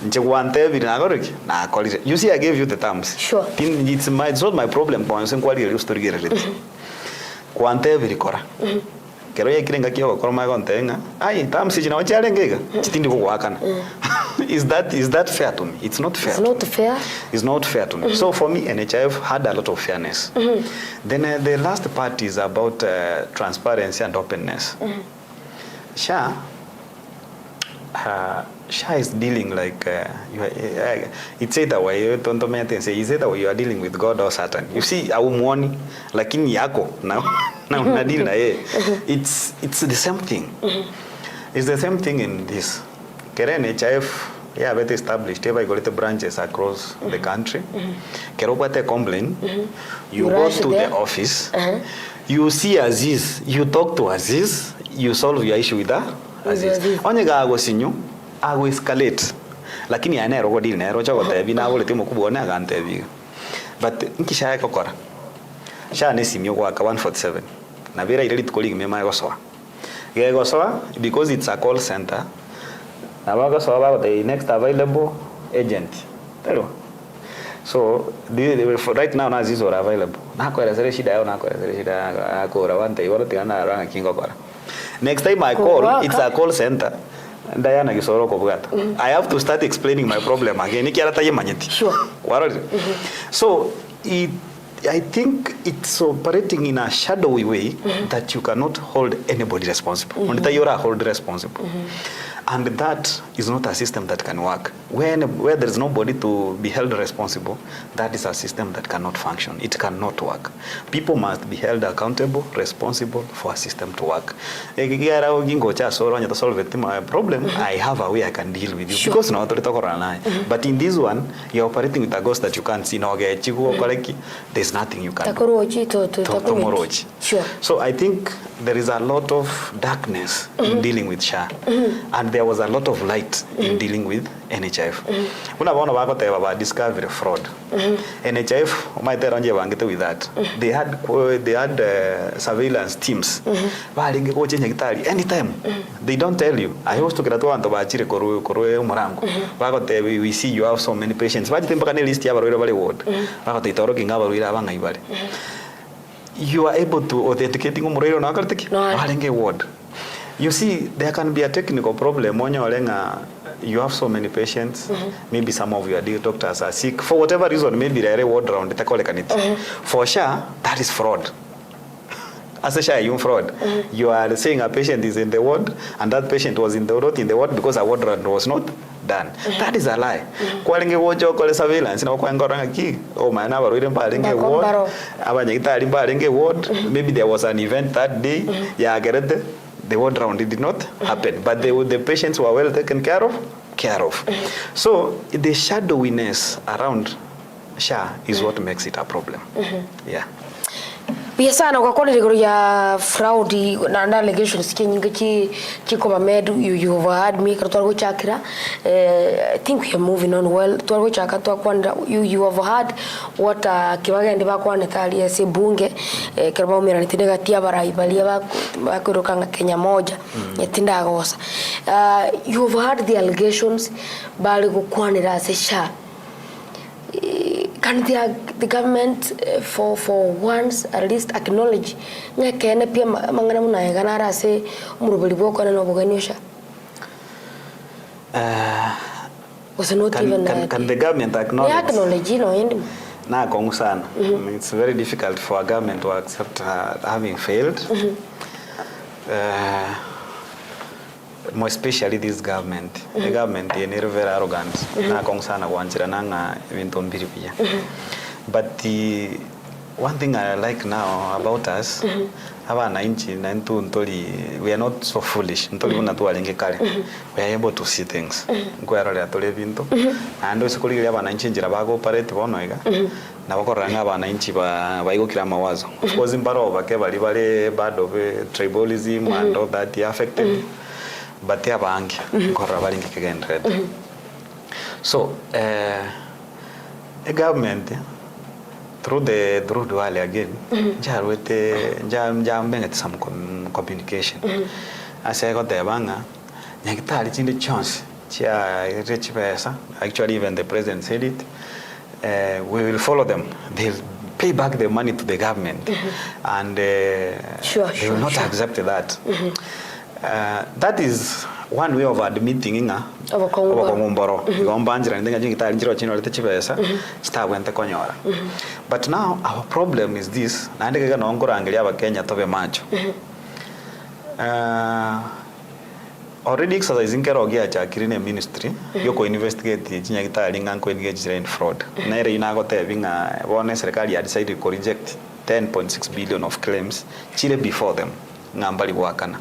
nje wante bi na goriki na kolise. You see I gave you the terms. Sure. It's not my problem point sen kwali ri story gere reti kwante bi kora kero ye kirenga kiyo kora ma gontenga ai terms jina wachale ngega chitindi ko wakana. Is that fair to me? It's not fair. It's not fair. It's not fair to me. So for me, NHIF had a lot of fairness. Then the last part is about transparency and openness. SHA is dealing like it's either way you don't say is either way you are dealing with God or Satan. You see, aumuoni lakini yako na unadili na yeye. It's the same thing. It's the same thing in this. Keren NHIF better established by got branches across the country. Kero pate complain. You go to the office. You see Aziz. You talk to Aziz. You solve your issue with Aziz. Onyega ago sinyo, ago escalate. Lakini ane rogo deal na rocha gote bi na bolete mo kubona agante bi. But nkisha yako kora. Sha ne simyo kwa 147. Na vera ile colleague mema yosoa. Yego soa because it's a call center. Nabaga so about the next available agent. Tell so right now Aziz are available. Na ko resere shida yao na ko resere shida ako rawante iboro tigana ranga kingo kora. Next time I call, it's a call center. Diana Gisoro ko bugata. I have to start explaining my problem again. Ikiarata ye manyeti. Sure. So I think it's operating in a shadowy way that you cannot hold anybody responsible. Only you are held responsible. And that is not a system that can work. Where there is nobody to be held responsible, that is a system that cannot function. It cannot work. People must be held accountable, responsible for a system to work. Solve my problem, I have a way I can deal with you. Sure. Because but in this one, you're operating with a ghost that you can't see. There's nothing you can do. Sure. So I think there is a lot of darkness in dealing with SHA. And there was a lot of light in dealing with NHIF. Unaona bakoteba ba discovery fraud. NHIF umaiteranje bangite with that. They had surveillance teams. Balinge ko chenye kitali anytime. They don't tell you. I used to get to anto bachire korwe umurango. Bakote we see you have so many patients. Bajite mpaka ne list ya barwira bale ward. Bakote itoroki ngabarwira abanga ibale. You are able to authenticating umurero na akartiki. Balinge ward. You see, there can be a technical problem when you have so many patients. Maybe some of your doctors are sick. For whatever reason, maybe they are a ward round. For sure, that is fraud. As a share, you fraud. You are saying a patient is in the ward, and that patient was not in the ward because a ward round was not done. That is a lie. Calling watch or surveillance, no key. Oh, my now reading ward. Maybe there was an event that day. Yeah, get it. The ward round did not happen, but the patients were well taken care of. So the shadowiness around SHA is what makes it a problem. Yeah. Pia sana kwa kweli ligoro ya fraud na allegations nyingi chiko mamed you overheard me kwa twargo chakira. I think we are moving on well. Twargo chaka twakwanda you overheard what kibagende bakwane tali ese bunge kiraba umira nitendega tia barai balia bakurukanga Kenya moja yatinda gosa. You overheard the allegations bali gukwanira se SHA. Can the government for once at least acknowledge nyakene pia mangana munayegana rase umurubiri bwoko na nobuganisha? Was not even can the government acknowledge? No, na kongu sana. It's very difficult for a government to accept having failed. More especially this government. The government is very arrogant. Na kong sana wanjira nanga eventon biripia. But the one thing I like now about us, we are not so foolish. We are able to see things. And also na wakoranga abananchi baigokira mawazo. Of course imbarova ke bali bad of tribalism and all that affected. But they are bank again red. So a government through the dual again jam some communication. As I got the banga nyakitali in the chance rich pesa. Actually even the president said it. We will follow them. They'll pay back the money to the government, and they will not accept that. That is one way of admitting but now our problem is this. Already exercising kerogia chakirine ministry yoko investigate chinya kitali nganko engage in fraud na ere inago tevinga one serikali had decided to reject 10.6 billion of claims chile before them ngambali wakana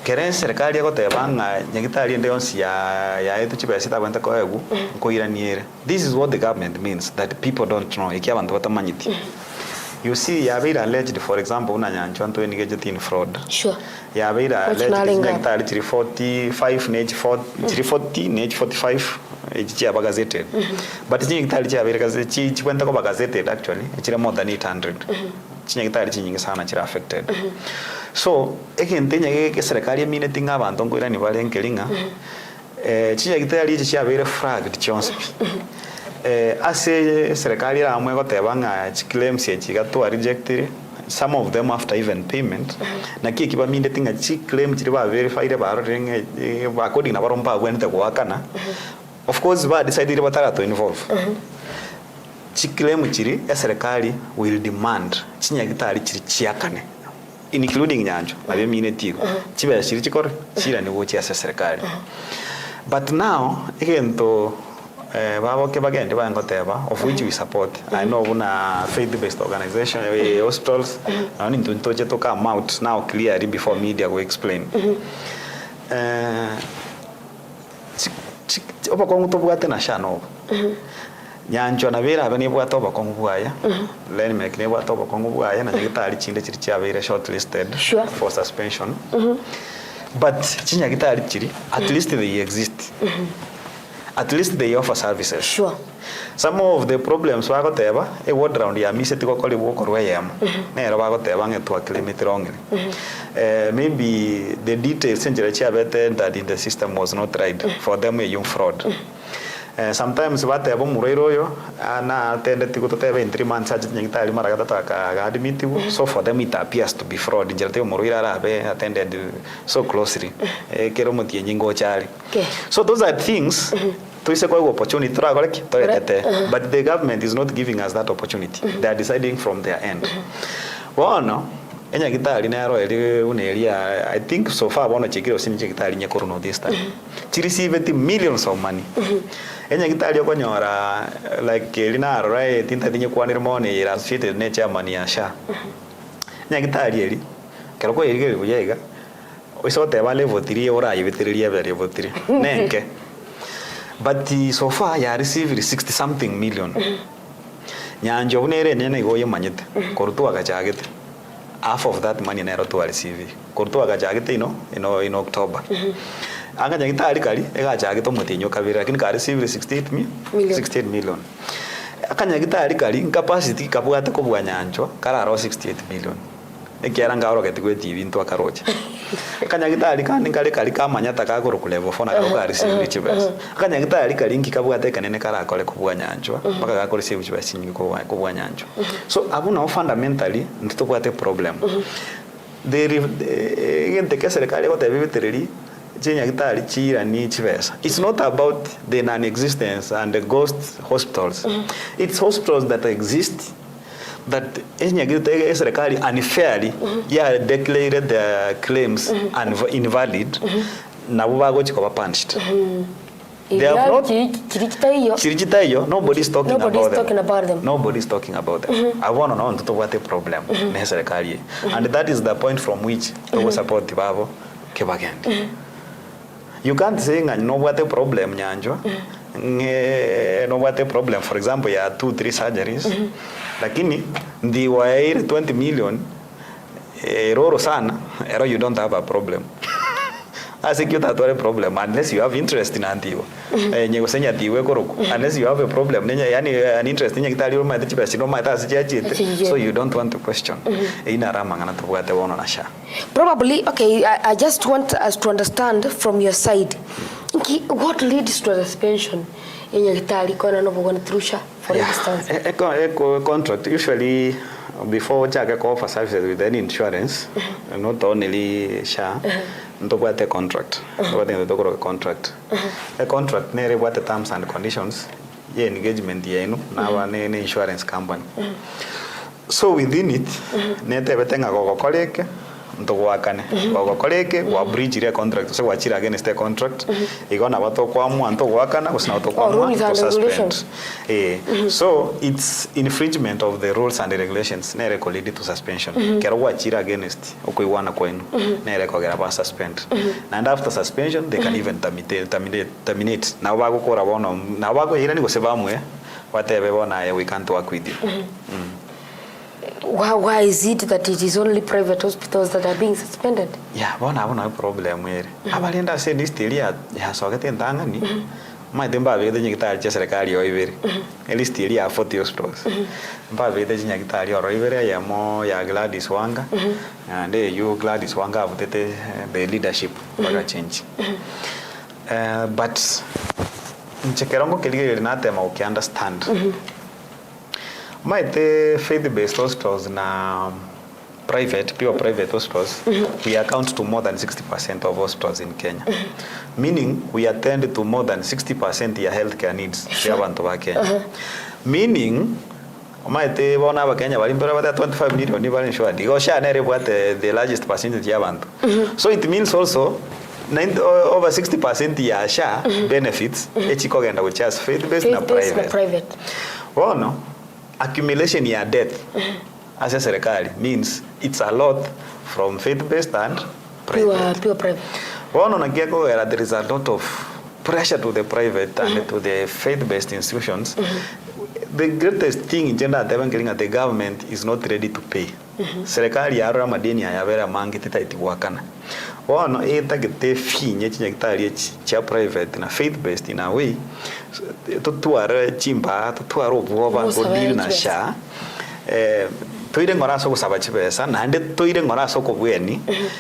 keren serikali yako tebanga nyagitali ndionsi ya etu chibesita kwenta ko egu ko iraniere. This is what the government means, that people don't know ikia bantu batamanyiti. You see, Yavira alleged, for example, unanyanchwa to engage in fraud. Sure. Yavira alleged 45 nage 40 nage 45 ichi abagazeted. But ichi ngitali cha Yavira kazi chi kwenta ko bagazeted actually. Ichi more than 800. Chinya ngitali chi nyingi sana chira affected. So, again tenya ke serikali mine tinga abantu ngoira ni bale nkelinga. Chinya ngitali chi Yavira fraud chonse. Ase serikali la amwe gotebanga claims chigatwa rejected, some of them after even payment. Na kiki ba minde tinga chi claim chiri ba verified ba ring ba coding na barompa gwente gwakana. Of course ba decided batara to involve. Chi claim chiri serikali will demand chinya gitari chiri chiakane, including nyanjo abe mine tigo chibe chiri chikor chira ni wochi ase serikali. But now again to of which we support. I know una faith-based organization, hospitals, I need to come out now clearly before media will explain. Opa kongu to buate na shano. Nyanjo na vera bani buate opa kongu buaya. Let me make ne buate opa kongu buaya na jita ali chinde chirichi avera shortlisted for suspension. but chinya gitari chiri at least they exist. At least they offer services. Sure. Some of the problems wako teba e ward round ya mise tiko koli woko rweyam ne ro wako teba ngetu akilimit wrongly. Maybe the details enjere chia bete that in the system was not right for them a young fraud. Sometimes wate abo mureiro yo na attend tiko tebe in 3 months aje nyingitali mara gatata ka admit, so for them it appears to be fraud. Njere te mureira rabe attended so closely kero mutie nyingo chali. So those are things tuise kwa opportunity but the government is not giving us that opportunity. They are deciding from their end. Bueno, enya gitari na ro eri uneria, I think so far bono chikiro sini gitari nyekoro no this time. She received millions of money. Enya gitari ko nyora like elina ro right tinta tinye kwa nirmone ira associated ne chairman ya sha. Enya gitari eri kero ko eri kuyega. Oisote vale votirie ora yivitiria vere votirie. Nenke. But so far, you received 60 something million. Nyanjo unere nene goye manyete. Korutu agachagete. Half of that money nero to receive. Korutu agachagete in October. Anga nyangita alikali ega agachagete mutinyo kabira lakini ka receive 68 million. Akanya gita alikali incapacity kabugate ko bwa nyanjo kararo 68 million. Ekiaranga oro ketigwe TV ntwa karoche. Akanya gita alikani kali kamanyata kagoro ku level 4 na karuka receive chibes. Akanya gita alikali nkikabugate kanene kara akole kubwa nyanjo mpaka gakole receive chibes nyingi ko kubwa nyanjo. So abuna fundamentally ntitobwate problem. The serikali ko tebibitereri chinya gitari chira ni chibesa. It's not about the non-existence and the ghost hospitals. It's hospitals that exist that serikali unfairly declared their claims invalid na bubago chikoba punished. They have not chirichitayo. Nobody's talking about them. Nobody's talking about them. I want to know to what the problem na serikali. And that is the point from which to support Tibabo Kebagendi. You can't say no what the problem nyanjo. No what the problem, for example, you have 2-3 surgeries. Lakini ndi waire 20 million eroro sana, you don't have a problem. I think you have a problem unless you have interest in antigo. Nyegosenya tiwe koroko. Unless you have a problem, yani an interest in nyekitali ma tachibasi no ma tasijachite. So you don't want to question. Ina rama ngana tubwate wono na sha. Probably, okay, I just want us to understand from your side. What leads to the suspension in nyekitali kona no bugona trusha, for instance? A contract usually before Jaga offer services with any insurance, not only SHA, a contract. Contract. A contract near what the terms and conditions, engagement, now an insurance company. So within it, net everything I go colleague. Ntogwakane wagokoreke wa bridge ile contract so wachira against the contract igona batokwa mu antogwakana kusina otokwa mu to suspend so it's infringement of the rules and the regulations na lead to suspension kero wachira against okuiwana kwenu na rekogera ba suspend and after suspension they can even terminate na bagukora bono na bagoira ni gosebamwe whatever bona we can't work with you. Why is it that it is only private hospitals that are being suspended? Yeah, bona problem here. Abalenda say this theory ya sogete ndangani. My demba vede nyikitari cha serikali yo ibere. At least theory ya 40 hospitals. Mba vede nyikitari yo ibere ya mo ya Gladys Wanga. And you Gladys Wanga avutete the leadership baga change. But nchekerongo keligere na tema uki understand. The faith-based hospitals na pure private hospitals, we account to more than 60% of hospitals in Kenya. Meaning, we attend to more than 60% of your healthcare needs. Kenya. Meaning, bona Kenya 25 million the largest percentage so it means also over 60% ya SHA benefits echikogenda which has faith-based na private. Oh no. Accumulation ya death as a serikali means it's a lot from faith-based and private. Pure private. There is a lot of pressure to the private and to the faith-based institutions. The greatest thing in gender at the government is not ready to pay. Serikali ya madeni ya vera mangi tita itiwakana. bono etagete finye chinyagitari cha private na faith based in a way tutwara chimba tutwara obwoba odiri na sha toire ngora so kusaba chibesa nande toire ngora so kobweni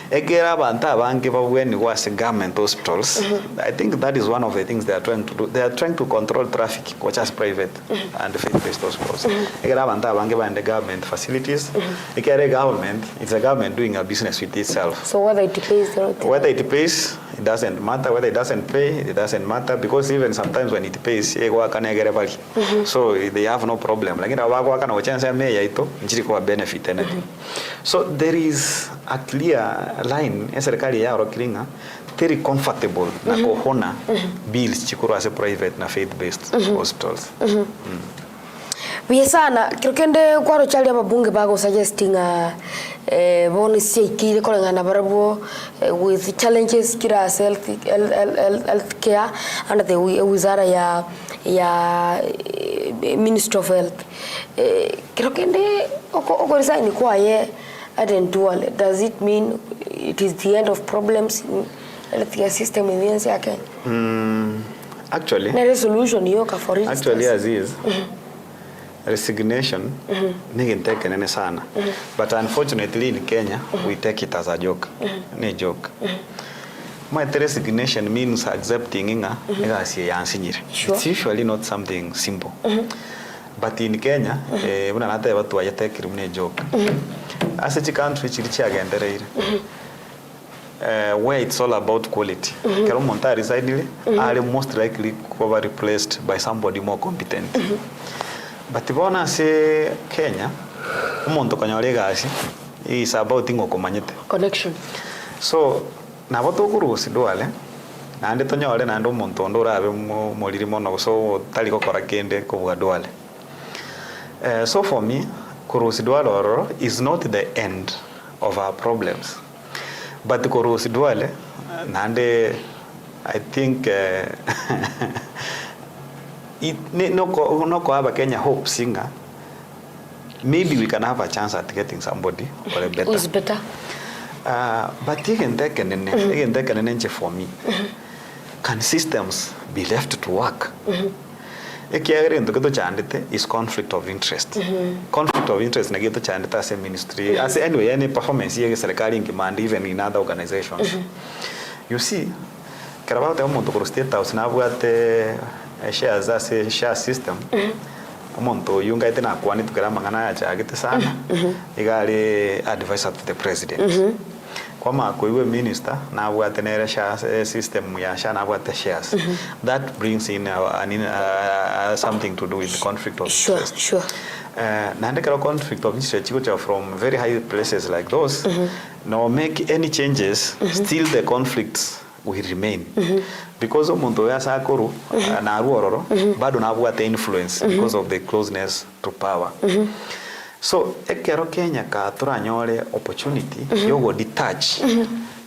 egera abantu abange babweni was government hospitals. I think that is one of the things they are trying to do. They are trying to control traffic which is private and faith-based hospitals. Egera abantu abange ba in the government facilities. Egera government, it's a government doing a business with itself. So whether it pays or not, whether it pays, it doesn't matter. Whether it doesn't pay, it doesn't matter, because even sometimes when it pays, so they have no problem. Like benefit anything. So there is a clear line serikali ya Rokiringa very comfortable na kohona bills chikuru as a private na faith based hospitals. Sana kirokende kwaro chali ababunge bago suggesting boni sikire kolengana barabo with challenges kira health care under the wizara ya Minister of Health. Kirokende oko resign kwaye adentual. Does it mean it is the end of problems in healthcare system in the Kenya? Actually, na resolution yoka for instance. Actually, Aziz, resignation nigin take nene sana, but unfortunately in Kenya we take it as a joke. Ne joke. My resignation means accepting inga it's usually not something simple. But in Kenya una nata watu wayateke rumne joke. As a country chirichi agendereire where it's all about quality. Kero monta resign are most likely cover replaced by somebody more competent. But bona se Kenya umuntu kanyore gasi is about ingo komanyete connection. So na botokuru sidwale na ande tonyore na ndo muntu ndo rabe moliri mono so tali kokora kende ko bwadwale. So for me kurusidwale is not the end of our problems, but kurusidwale na ande I think no have a Kenya hope singer. Maybe we can have a chance at getting somebody or a better. Who's better? But you can take an inch for me. Can systems be left to work? Is conflict of interest. Conflict of interest na geto chandita as a ministry, as anyway any performance here serikali demand even in other organizations. You see, karabao te omuntu ku state house na bwate shares as a share system. Omuntu yunga ite na kwani tukera mangana ya chagite sana. Igari advisor to the president. Kwama kuiwe minister na bwate na share system ya share na bwate shares. That brings in something to do with the conflict of interest. Sure. Nandekara conflict of interest which from very high places like those. No make any changes, still the conflicts will remain. Because omuntu ya sakuru na aruororo bado na bwate influence because of the closeness to power. So ekero Kenya ka turanyore opportunity yogo detach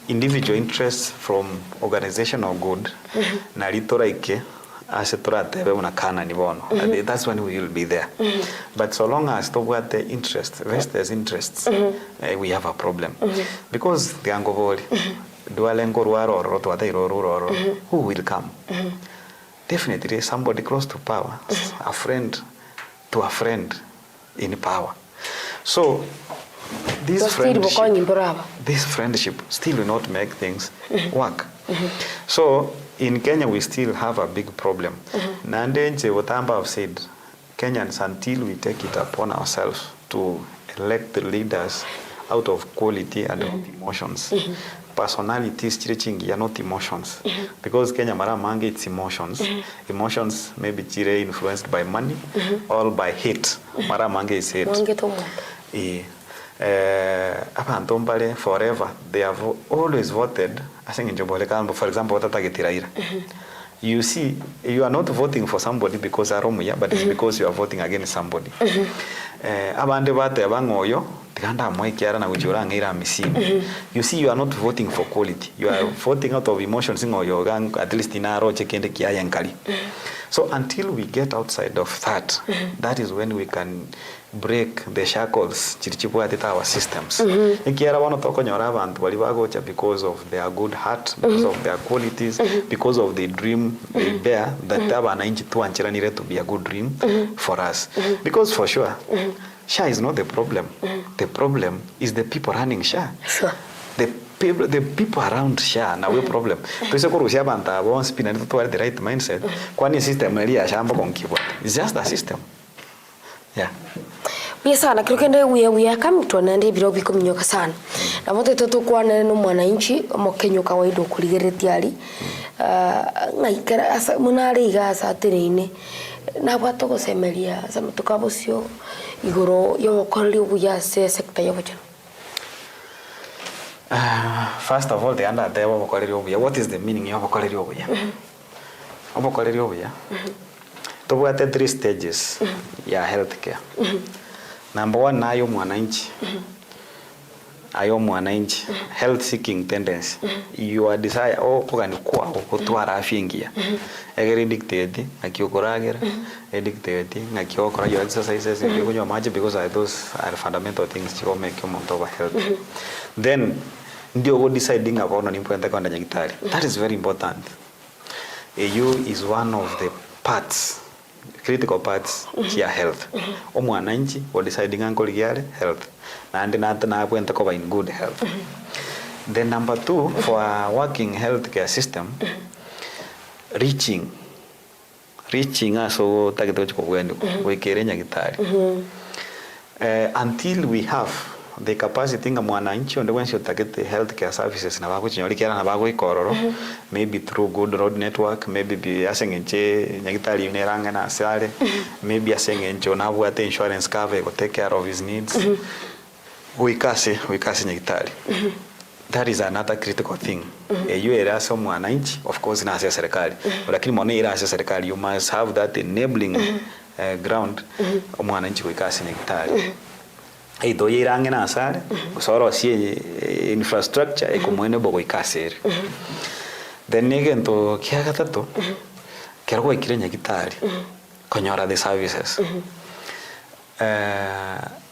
individual interests from organizational good na litora ike asetora tebe una kana ni bono. That's when we will be there. But so long as to what the interest, vested interests, we have a problem. Because the angovoli dualengo ruaro to atairo who will come? Definitely somebody close to power, a friend to a friend in power. So this friendship still will not make things work. So in Kenya we still have a big problem. Nandenje Watamba have said, Kenyans, until we take it upon ourselves to elect the leaders out of quality and not emotions. Personalities chirichingi are not emotions. Because Kenya mara mange it's emotions. Emotions may be chire influenced by money or by hate. Mara mange is hate. Forever they have always voted. I think in Joboleka, for example, you see, you are not voting for somebody because Aromuya, but it's because you are voting against somebody. Abande bate abangoyo tikanda mwe kiara na kuchora ngira misimu. You see, you are not voting for quality, you are voting out of emotions ngo yogang at least in aro chekende kia yankali. So until we get outside of that, that is when we can break the shackles chirichipo at our systems. Ikiara wano toko nyora abantu bali bagocha because of their good heart, because of their qualities, because of the dream they bear that abananchi tuanchiranire to be a good dream for us. Because for sure, SHA is not the problem. The problem is the people running SHA. The people around SHA na we problem. Tuise kurusia banta bon spina to the right mindset. Kwani system ya SHA mbo konkiwa. It's just a system. Yeah. Pia sana kirokende uya kama tuanande biro biko minyoka sana. Na mote toto kwa neno mwananchi mokenyo kawaida kuligeretia ali. Ngaikara asa munari ga asa terine. Na bwato gosemeria asa mutukabosio igoro yo korli uya se sector yo bujana. First of all, the under there what is the meaning of obuya? Obuya. To what 3 stages ya healthcare. Number 1 nayo mwananchi. Ayo mwananchi health seeking tendency. You are desire kugani kwa kutwara afingia. Egeri dictate akiokoragera, dictate akiokora your exercises kunywa maji because those are fundamental things to make you move health. Then ndio go deciding about on important kwenda nyagitari. That is very important. AU is one of the parts, critical parts here health. Omwananchi go deciding anko ligiare health. Na andi na kwenda ko in good health. Then number 2 for a working healthcare system, reaching aso tagito chiko kwenda wekere nyagitari. Until we have the capacity nga mwananchi onde wensi otakete healthcare services na bako chinyolikera na bako ikororo, maybe through good road network, maybe be asengenche nyagitari uneranga na asale, maybe asengenche na bwate insurance cover go take care of his needs. We kase nyagitari. That is another critical thing. You era so mwananchi, of course na asa serikali. Lakini mwana era asa serikali, you must have that enabling ground mwananchi kuikase nyagitari. Eito yirange na asare usoro sie infrastructure ekomwene bogo ikasere. Then again to kiaga tato kergo ikire nyagitari konyora the services.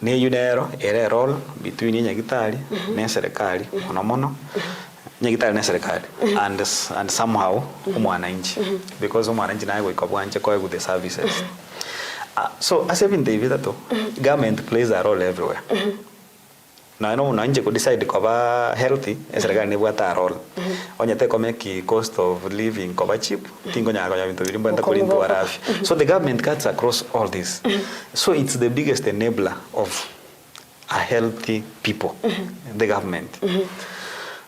Ne yunero ere role between nyagitari ne serikali mono nyagitari ne serikali and somehow mwananchi because mwananchi nayo ikobwanje kwa the services. So as even David that government plays a role everywhere. Now I know nanje could decide cover healthy as regard nebwata role. Onye te komeki cost of living cover cheap. Tingo nya kwa bintu bilimbo nda kulintu arafi. So the government cuts across all this. So it's the biggest enabler of a healthy people. The government.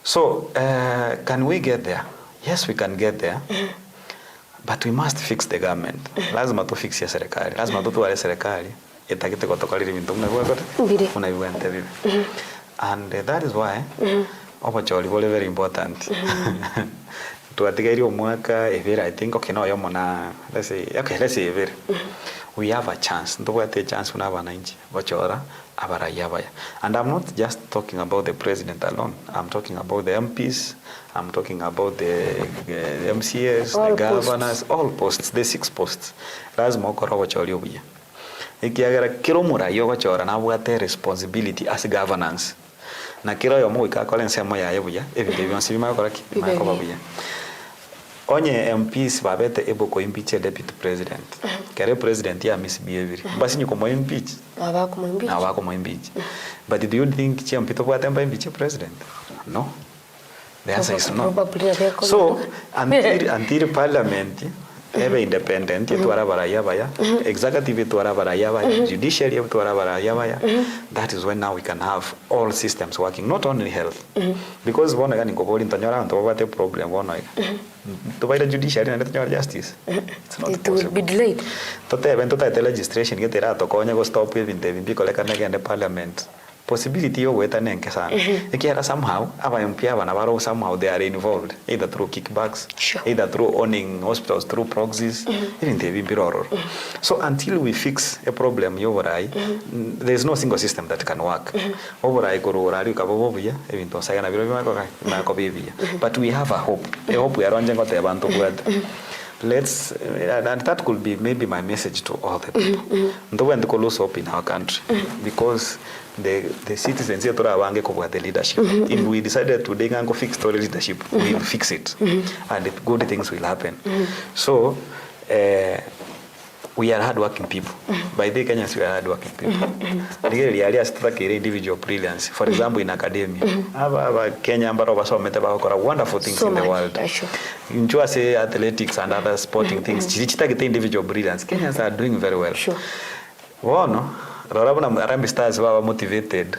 So can we get there? Yes, we can get there. But we must fix the government. Lazima tu fix ya serikali. Lazima tu tuwale serikali. Itakite kotokaliri bintu mnagwa kote. Unaiwente bibi. And that is why opacholi wole very important. Tuatigeri omwaka evera I think okay no yomo na let's say evera. We have a chance. Ndo a chance una bananchi. Bachora abarayabaya. And I'm not just talking about the president alone. I'm talking about the MPs. I'm talking about the MCAs, all the governors, posts. All posts, the 6 posts. Lazima okora bachori obuya. Ikiagera kiro murayo bachora na bwate responsibility as governance. Na kiro yo mo ikakole nsemo ya yebuya. Ebide byonsi bimakora ki bimakora buya. Onye MPs babete ebo ko impeach deputy president. Kere president ya misbehavior. Basi nyuko mo impeach. Abako mo impeach. But do you think MP to bwate impeach president? No. The answer is no. So until parliament ebe independent tuara barayabaya, executive tuara barayabaya, judiciary tuara barayabaya, that is when now we can have all systems working, not only health. Because one again ngoboli ntanyora nto bate problem one to by the judiciary and the justice. It will be delayed. Tote evento ta legislation get era to konya go stop with the people like again the parliament possibility yo weta nenke sana ikiera somehow aba mpia bana baro somehow they are involved either through kickbacks either through owning hospitals through proxies even the bibiroro so until we fix a problem yoborai there is no single system that can work oborai korora ri kabobo buya even to sagana biro bimako bibia but we have a hope we are onje ngote abantu bwad let's and that could be maybe my message to all the people ndo and lose hope in our country because the citizens here tora wange ko the leadership if we decided today go fix the leadership we will fix it and good things will happen so we are hardworking people. By the Kenyans, we are hardworking people. Really, I just track individual brilliance. For example, in academia, Kenya are wonderful things in the world. Enjoy say athletics and other sporting things. Chichita individual brilliance. Kenyans are doing very well. One, Harambee Stars were motivated.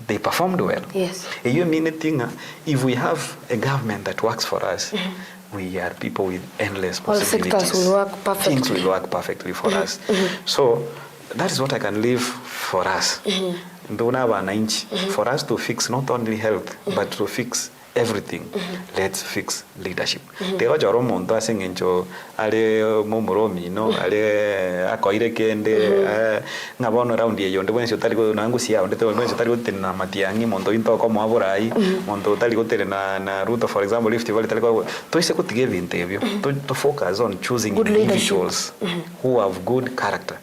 They performed well. Yes. You mean anything? If we have a government that works for us. We are people with endless possibilities. All sectors will work perfectly. Things will work perfectly for us. So that is what I can leave for us. For us to fix not only health, but to fix everything. Let's fix leadership. Tero joro mondo asengencho ale momoromi no ale akoire kende ngabono round ye yonde wense tali go nangu sia onde to wense tali go tena matiangi mondo into ko moaborai mondo tali go tena na route for example Rift Valley tali go to ise ko give interview to focus on choosing good individuals who have good character.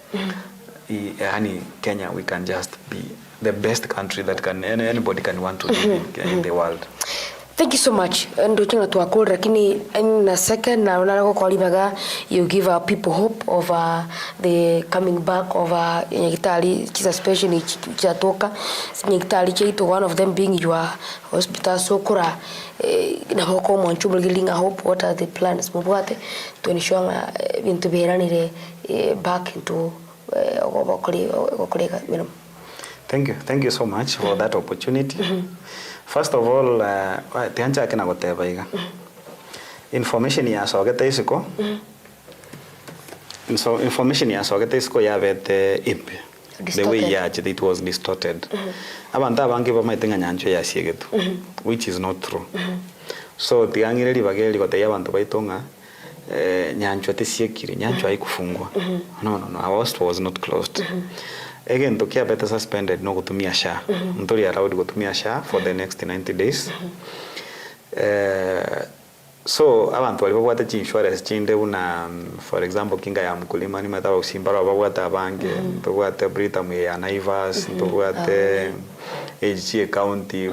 Yani Kenya we can just be the best country that can anybody can want to live in the world. Thank you so much. Ndo chinga tuakul lakini na second na unalako kwa libaga you give our people hope of the coming back of nyekitali chisa special chatoka nyekitali cheito one of them being your hospital sokura na hoko mwanchubu gilinga hope what are the plans mubwate to ensure bintu beranire back into okolega minimum. Thank you so much for that opportunity. First of all, tiancha kena goteba iga. Information ya sogete isiko. So information ya sogete isiko ya bete imp. The way it was distorted. Abanta bangi ba maitenga nyancho ya siegetu. Which is not true. So tiangire libageli goteya bantu baitonga nyancho tesiekiri nyancho haikufungwa. No, our host was not closed. Again, tokia better suspended no kutumia SHA. Mtori allowed kutumia SHA for the next 90 days. So abantu walipopata insurance chinde una for example kinga ya mkulima ni matawa usimbara wabwata bange tobwata Britam ya Naivas tobwata HG County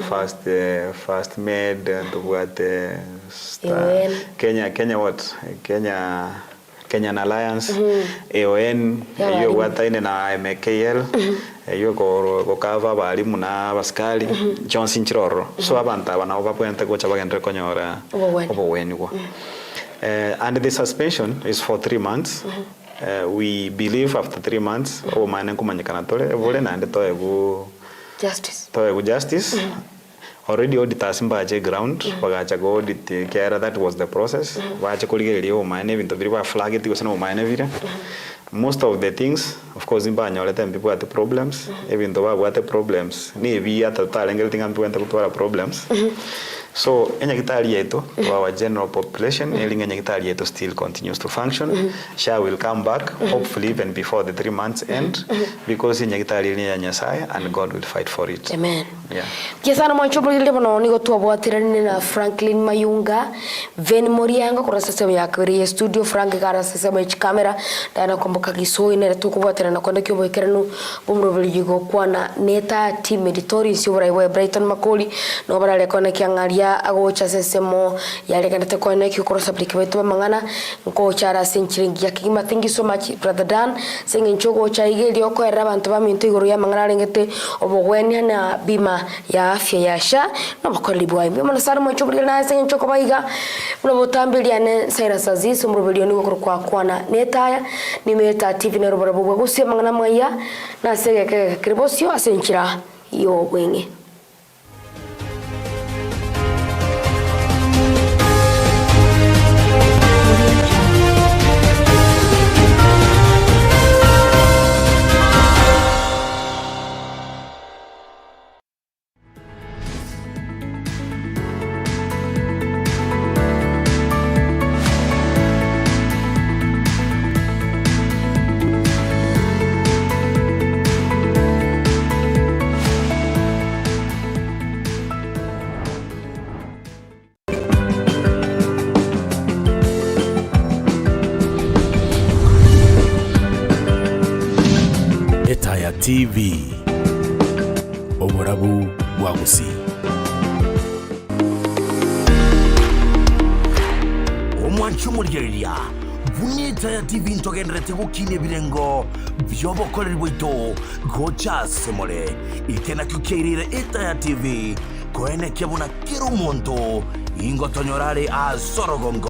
first med tobwata Kenya what Kenyan Alliance, AON, hiyo wata ine na MKL, hiyo ko kava balimu na baskali, Johnson Chiroro. So abanta bana obapuente ko chabagendre konyora obowengo. And the suspension is for 3 months. We believe after 3 months o mane kumanyikana tole evole na ndetoegu justice. Already auditors mbaje ground bagacha go audit kera that was the process bacha kuligeria o mine bintu biri ba flag it was no mine vire most of the things of course imbanya ole tembi bwa the problems even though bwa the problems ni bi atata ngel tinga mpuenta kutwara problems so enyakitali yetu to our general population enyakitali yetu still continues to function SHA will come back hopefully even before the 3 months end because enyakitali ni nyasaya and God will fight for it. Amen. Yeah. Kiasana mwanchobo ile bono nigo tuabwatirani na Franklin Mayunga Ven Morianga kwa sasa ya kuri studio Frank gara sasa ya kamera dana komboka gisoi ne tukubwatirana na kwenda kyobo ikeranu bomro biligo Kwana neta team editorial sio wa Brighton Makoli no barale kona kiangalia agocha sesemo yale kanate kona kikoro sablike wetu mangana ngo chara senchiringi ya kigima. Thank you so much brother Dan sengen chogo cha igeli oko era bantu ba mintu igoro ya mangana lengete obogwenya na bima ya afya ya SHA no makoli bwa mwe mana sara mwacho buli na sengen choko baiga muno botambilia ne Cyrus Azizi umro bilioni ko kwa Kwana netaya nimeta TV ne robora bwa gusia mangana mwaya na sege kribosio asenchira yo wenge. TV Oborabu Wagusi. Omwanchumurigeria Vuni Etaya TV ntogendrete gukine birengo byobokorerwa ito gochasemole ikena kukeirire Etaya TV koene kebuna kiro monto ingotonyorare a sorogongo.